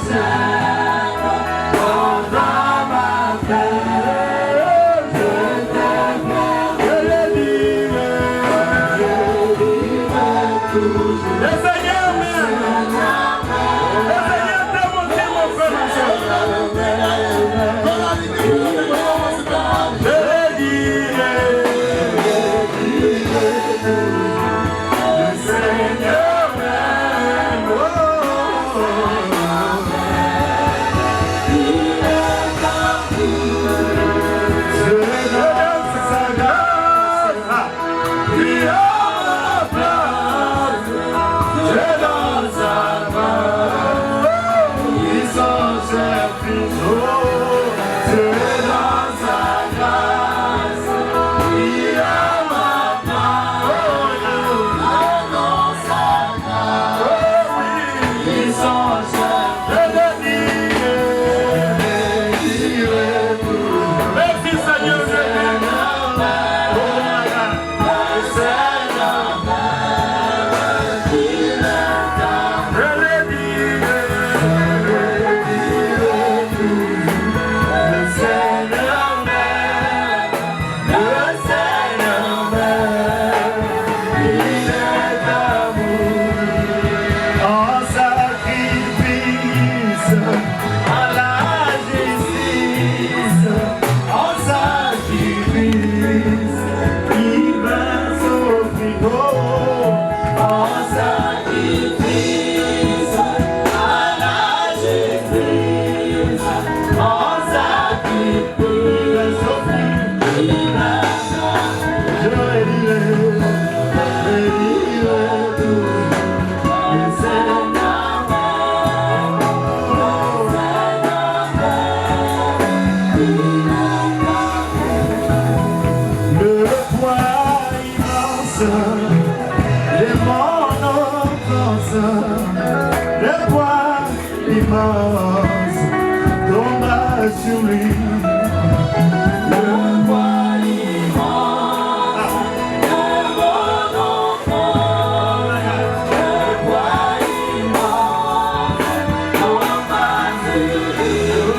chaîne, pourtant ma peine, j'étais perdu. Je le dirai toujours. Le Seigneur même, le Seigneur t'a montré mon frère, ma soeur. Je le dirai toujours, le Seigneur même, oh, il est amour. Je donne sa grâce, il a ma place, je donne sa grâce, ils sont chers fils, oh, je donne sa grâce, il a ma place, je donne sa grâce, oh oui, ils sont chers, je le dirai toujours. Merci Seigneur, je t'aime. Oh my God, le Seigneur même, il est amour. Je le dirai toujours. Le Seigneur même, il est amour. En sacrifice, à la justice, en sacrifice, il vint s'offrir, oh, en sacrifice, à la justice, en sacrifice, il vint s'offrir, il vint s'offrir. Je dirai toujours, le Seigneur même, le poids immense de mon offense, le poids immense tomba sur lui. Le poids immense de mon offense, le poids immense tomba sur lui.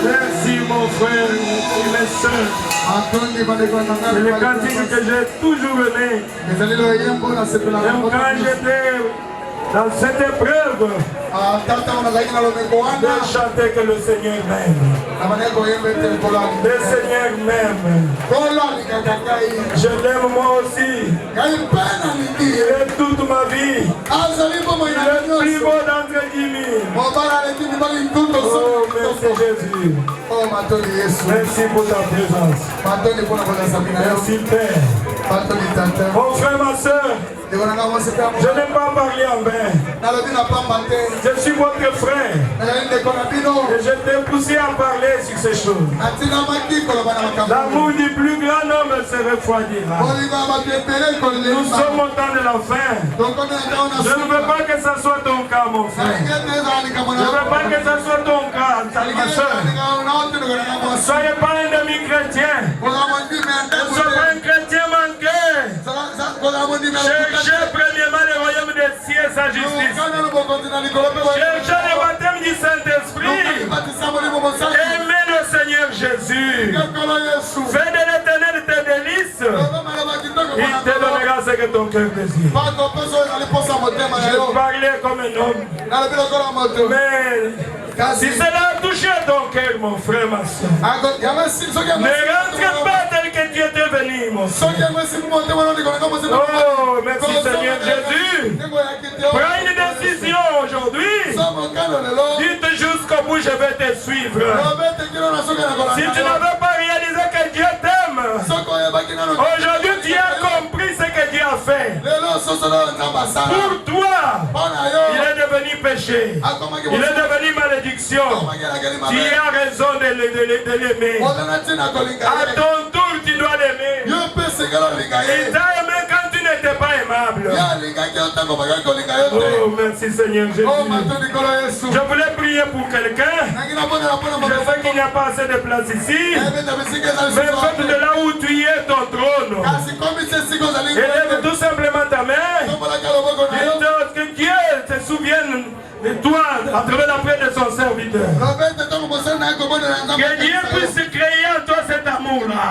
Merci mon frère, merci mes soeurs. C'est le cantique que j'ai toujours aimé. Même quand j'étais dans cette épreuve, de chanter que le Seigneur m'aime. Le Seigneur m'aime. Je l'aime moi aussi. Il est toute ma vie. Il est le plus beau d'entre 10 000. Oh, merci Jésus. Merci pour ta présence. Merci Père. Mon frère, ma soeur, je n'ai pas parlé en vain. Je suis votre frère. Et je t'ai poussé à parler sur ces choses. L'amour du plus grand homme se refroidira. Nous sommes au temps de la fin. Je ne veux pas que ce soit ton cas, mon frère. Je ne veux pas que ce soit ton cas, ma soeur. Ne soyez pas un demi-chrétien. Ne soyez pas un chrétien manqué. Cherchez premièrement le royaume des cieux et sa justice. Cherchez le baptême du Saint-Esprit. Aimez le Seigneur Jésus. Fais de l'Éternel tes délices. Il te donnera ce que ton cœur désire. Je parlais comme un homme. Mais si cela a touché ton cœur, mon frère, ma soeur, ne rentre pas tel que tu étais venu, mon frère. Oh, merci Seigneur Jésus. Prends une décision aujourd'hui. Dites jusqu'au bout, je vais te suivre. Si tu n'avais pas réalisé que Dieu t'aime, aujourd'hui tu as compris ce que Dieu a fait. Pour toi, il est devenu péché. Il est devenu malédiction. Tu as raison de l'aimer. À ton tour, tu dois l'aimer. Il t'a aimé quand tu n'étais pas aimable. Oh, merci Seigneur Jésus. Je voulais prier pour quelqu'un. Je sais qu'il n'y a pas assez de place ici. Mais faites de là où tu es ton trône. Élève tout simplement ta main. Et que Dieu te souvienne de toi à travers la prière de son serviteur. Que Dieu puisse créer en toi cet amour-là.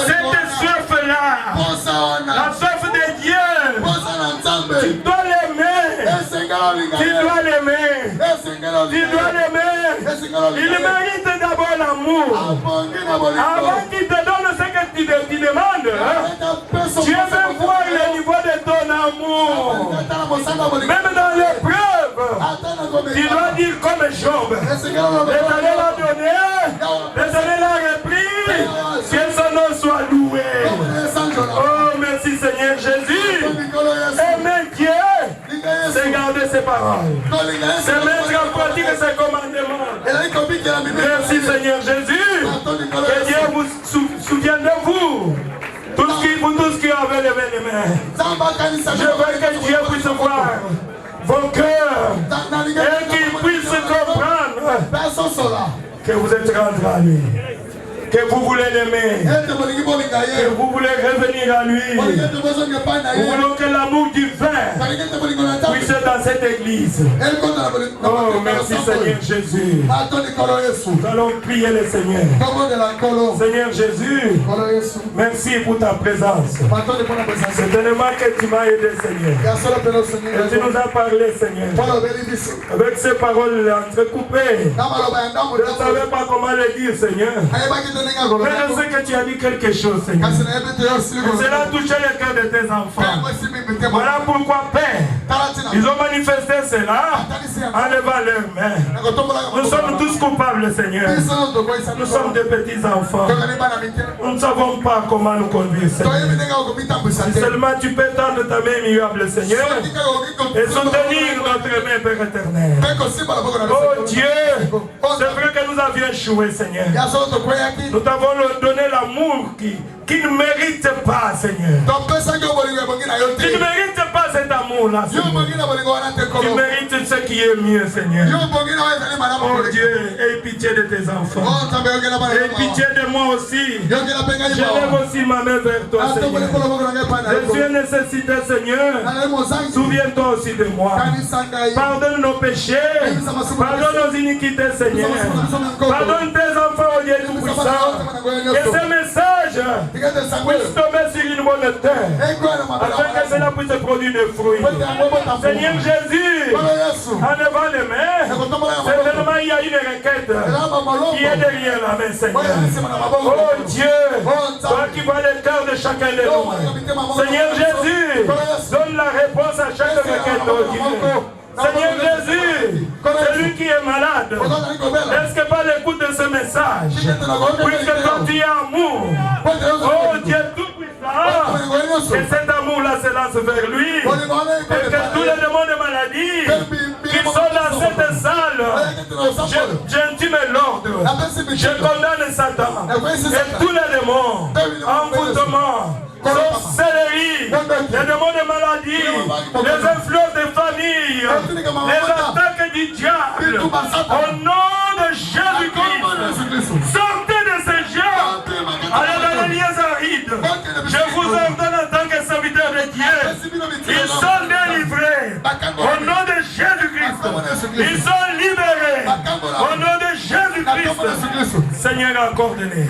Cette soif-là. La soif de Dieu. Tu dois l'aimer. Tu dois l'aimer. Tu dois l'aimer. Il mérite d'abord l'amour. Avant qu'il te donne ce que tu demandes, tu veux voir le niveau de ton amour. Même dans l'épreuve, tu dois dire comme Job. L'Éternel a donné, l'Éternel a repris, que son nom soit loué. Oh, merci Seigneur Jésus. Aimer Dieu, c'est garder ses paroles. C'est mettre en pratique ses commandements. Merci Seigneur Jésus. Que Dieu vous souvienne de vous. Tout ce qui avez levé les mains. Je veux que Dieu puisse voir vos cœurs et qu'il puisse comprendre que vous êtes rentrés à lui. Que vous voulez l'aimer, que vous voulez revenir à lui. Nous voulons que l'amour divin puisse dans cette église. Oh, merci Seigneur Jésus. Nous allons prier le Seigneur. Seigneur Jésus, merci pour ta présence. C'est tellement que tu m'as aidé, Seigneur. Et tu nous as parlé, Seigneur. Avec ces paroles entrecoupées, je ne savais pas comment le dire, Seigneur. Mais je sais que tu as dit quelque chose, Seigneur. Et cela a touché le cœur de tes enfants. Voilà pourquoi, Père, ils ont manifesté cela en levant leurs mains. Nous sommes tous coupables, Seigneur. Nous sommes des petits enfants. Nous ne savons pas comment nous conduire, Seigneur. Si seulement tu peux tendre ta main immuable, Seigneur, et soutenir notre main, Père éternel. Oh Dieu, c'est vrai que nous avions échoué, Seigneur. Nous t'avons donné l'amour qui ne mérite pas, Seigneur. Tu ne mérites pas cet amour-là, Seigneur. Tu mérites ce qui est mieux, Seigneur. Oh Dieu, aie pitié de tes enfants. Aie pitié de moi aussi. Je lève aussi ma main vers toi, Seigneur. Je suis nécessité, Seigneur. Souviens-toi aussi de moi. Pardonne nos péchés. Pardonne nos iniquités, Seigneur. Pardonne tes enfants, oh Dieu Tout-Puissant. Que ce message puisse tomber sur une bonne terre, afin que cela puisse produire des fruits. Seigneur Jésus, en levant les mains, certainement il y a une requête qui est derrière la main, Seigneur. Oh Dieu, toi qui vois le cœur de chacun de nous. Seigneur Jésus, donne la réponse à chaque requête, oh Dieu. Seigneur Jésus, celui qui est malade, est-ce que par l'écoute de ce message, puisque toi tu es amour, oh Dieu Tout-Puissant, que cet amour-là se lance vers lui, et que tous les démons de maladie qui sont dans cette salle, j'intime l'ordre, je condamne Satan, et tous les démons, envoûtement, sorcellerie, les démons de maladie, les influences des familles, les attaques du diable, au nom de Jésus-Christ, sortez de ces gens, allez dans les liens arides. Je vous ordonne en tant que serviteur de Dieu, ils sont délivrés au nom de Jésus-Christ, ils sont libérés au nom de Jésus-Christ. Seigneur, accorde-les.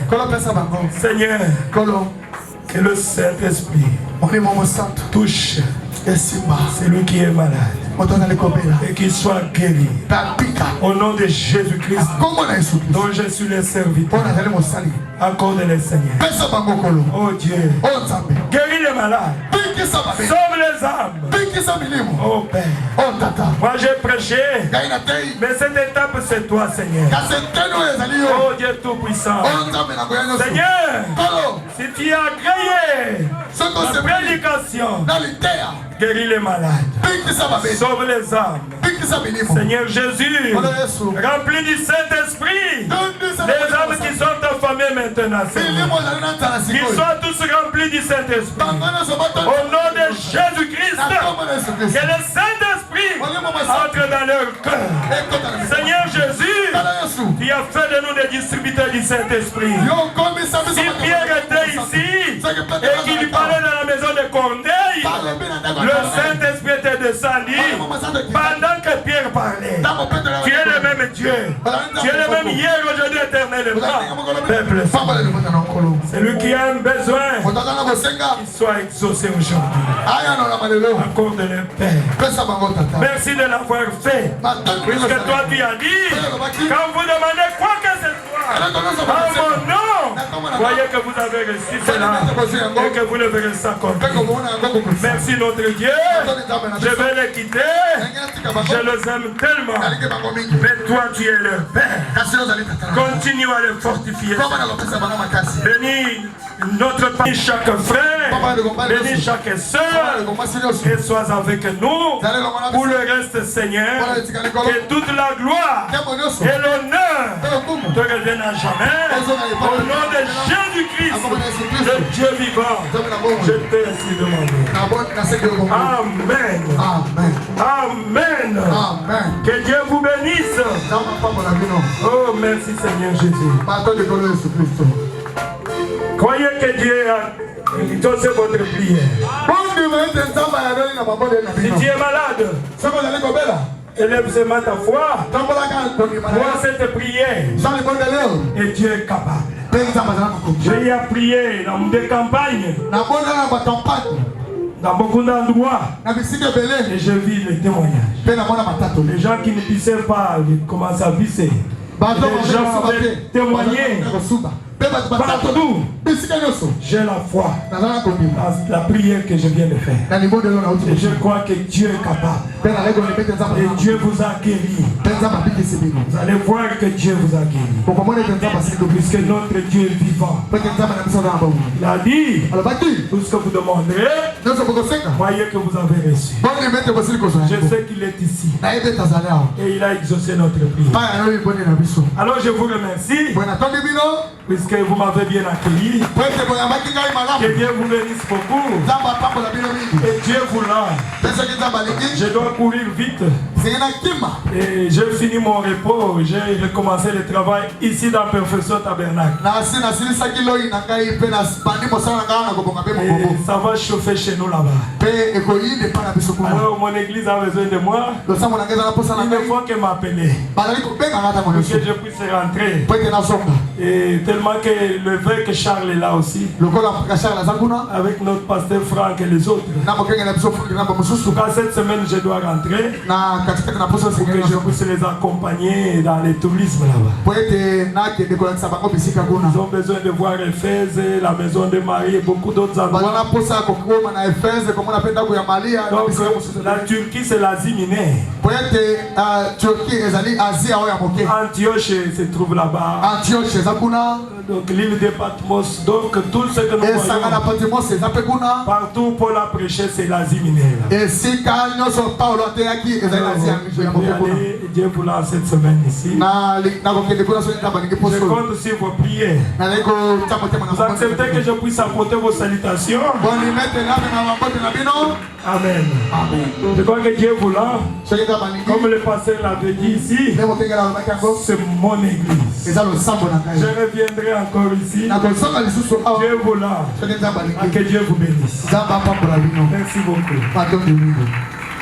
Seigneur, que le Saint-Esprit touche celui qui est malade et qu'il soit guéri au nom de Jésus-Christ dont je suis le serviteur. Accorde-les, Seigneur. Oh Dieu, guéris les malades, sauve les âmes. Oh Père, moi j'ai prêché, mais cette étape c'est toi, Seigneur. Oh Dieu Tout-Puissant, Seigneur, si tu as agréé la prédication, guéris les malades, sauve les âmes. Seigneur Jésus, remplis du Saint-Esprit les âmes qui sont affamées maintenant, Seigneur. Qu'ils soient tous remplis du Saint-Esprit. Au nom de Jésus-Christ, que le Saint-Esprit entre dans leur cœur. Seigneur Jésus, tu as fait de nous des distributeurs du Saint-Esprit. Si Pierre était ici et qu'il parlait dans la maison de Corneille, le Saint-Esprit était descendu pendant que Pierre parlait. Tu es le même Dieu. Tu es le même hier, aujourd'hui, éternellement. Peuple, c'est lui qui a un besoin, qu'il soit exaucé aujourd'hui. Accorde-le, Père. Merci de l'avoir fait. Puisque toi tu as dit, quand vous demandez quoi que ce soit, en mon nom, voyez que vous avez reçu cela et que vous le verrez s'accomplir. Merci notre Dieu. Je vais les quitter. Je les aime tellement. Mais toi tu es leur Père. Continue à les fortifier. Bénis notre Père, chaque frère, bénis chaque soeur, et sois avec nous pour le reste, Seigneur. Que toute la gloire et l'honneur te reviennent à jamais. Au nom de Jésus-Christ, le Dieu vivant, je t'ai ainsi demandé. Amen. Amen. Amen. Que Dieu vous bénisse. Oh, merci Seigneur Jésus. Croyez que Dieu a exaucé votre prière. Si tu es malade, élève seulement ta foi. Vois cette prière. Et Dieu est capable. J'ai prié dans des campagnes, dans beaucoup d'endroits, et je vis les témoignages. Les gens qui ne vissaient pas commencent à visser. Les gens avaient témoigné. Partout, j'ai la foi dans la prière que je viens de faire. Et je crois que Dieu est capable. Et Dieu vous a guéri. Vous allez voir que Dieu vous a guéri. Puisque notre Dieu est vivant. Il a dit, tout ce que vous demanderez, voyez que vous avez reçu. Je sais qu'il est ici. Et il a exaucé notre prière. Alors je vous remercie. Puisque vous m'avez bien accueilli. Que Dieu vous bénisse beaucoup. Et Dieu voulant, je dois courir vite. Et j'ai fini mon repos. J'ai recommencé le travail ici dans Perfection Tabernacle. Et ça va chauffer chez nous là-bas. Alors mon église a besoin de moi. Il ne faut que m'appeler pour que je puisse rentrer. Et tellement que le évêque Charles est là aussi, avec notre pasteur Franck et les autres. En tout cas, cette semaine, je dois rentrer pour que je puisse les accompagner dans les tourismes là-bas. Ils ont besoin de voir Éphèse, la maison de Marie et beaucoup d'autres endroits. Donc, la Turquie, c'est l'Asie mineure. Antioche se trouve là-bas. Donc l'île de Patmos, donc tout ce que nous voyons partout pour la prêcher, c'est l'Asie mineure. Et Dieu voulant cette semaine ici. Je compte sur vos prières. Vous acceptez que je puisse apporter vos salutations? Amen. Je crois que Dieu voulant, comme le pasteur l'avait dit ici, c'est mon église. Je reviendrai encore ici. Dieu voulant. Que Dieu vous bénisse. Merci beaucoup.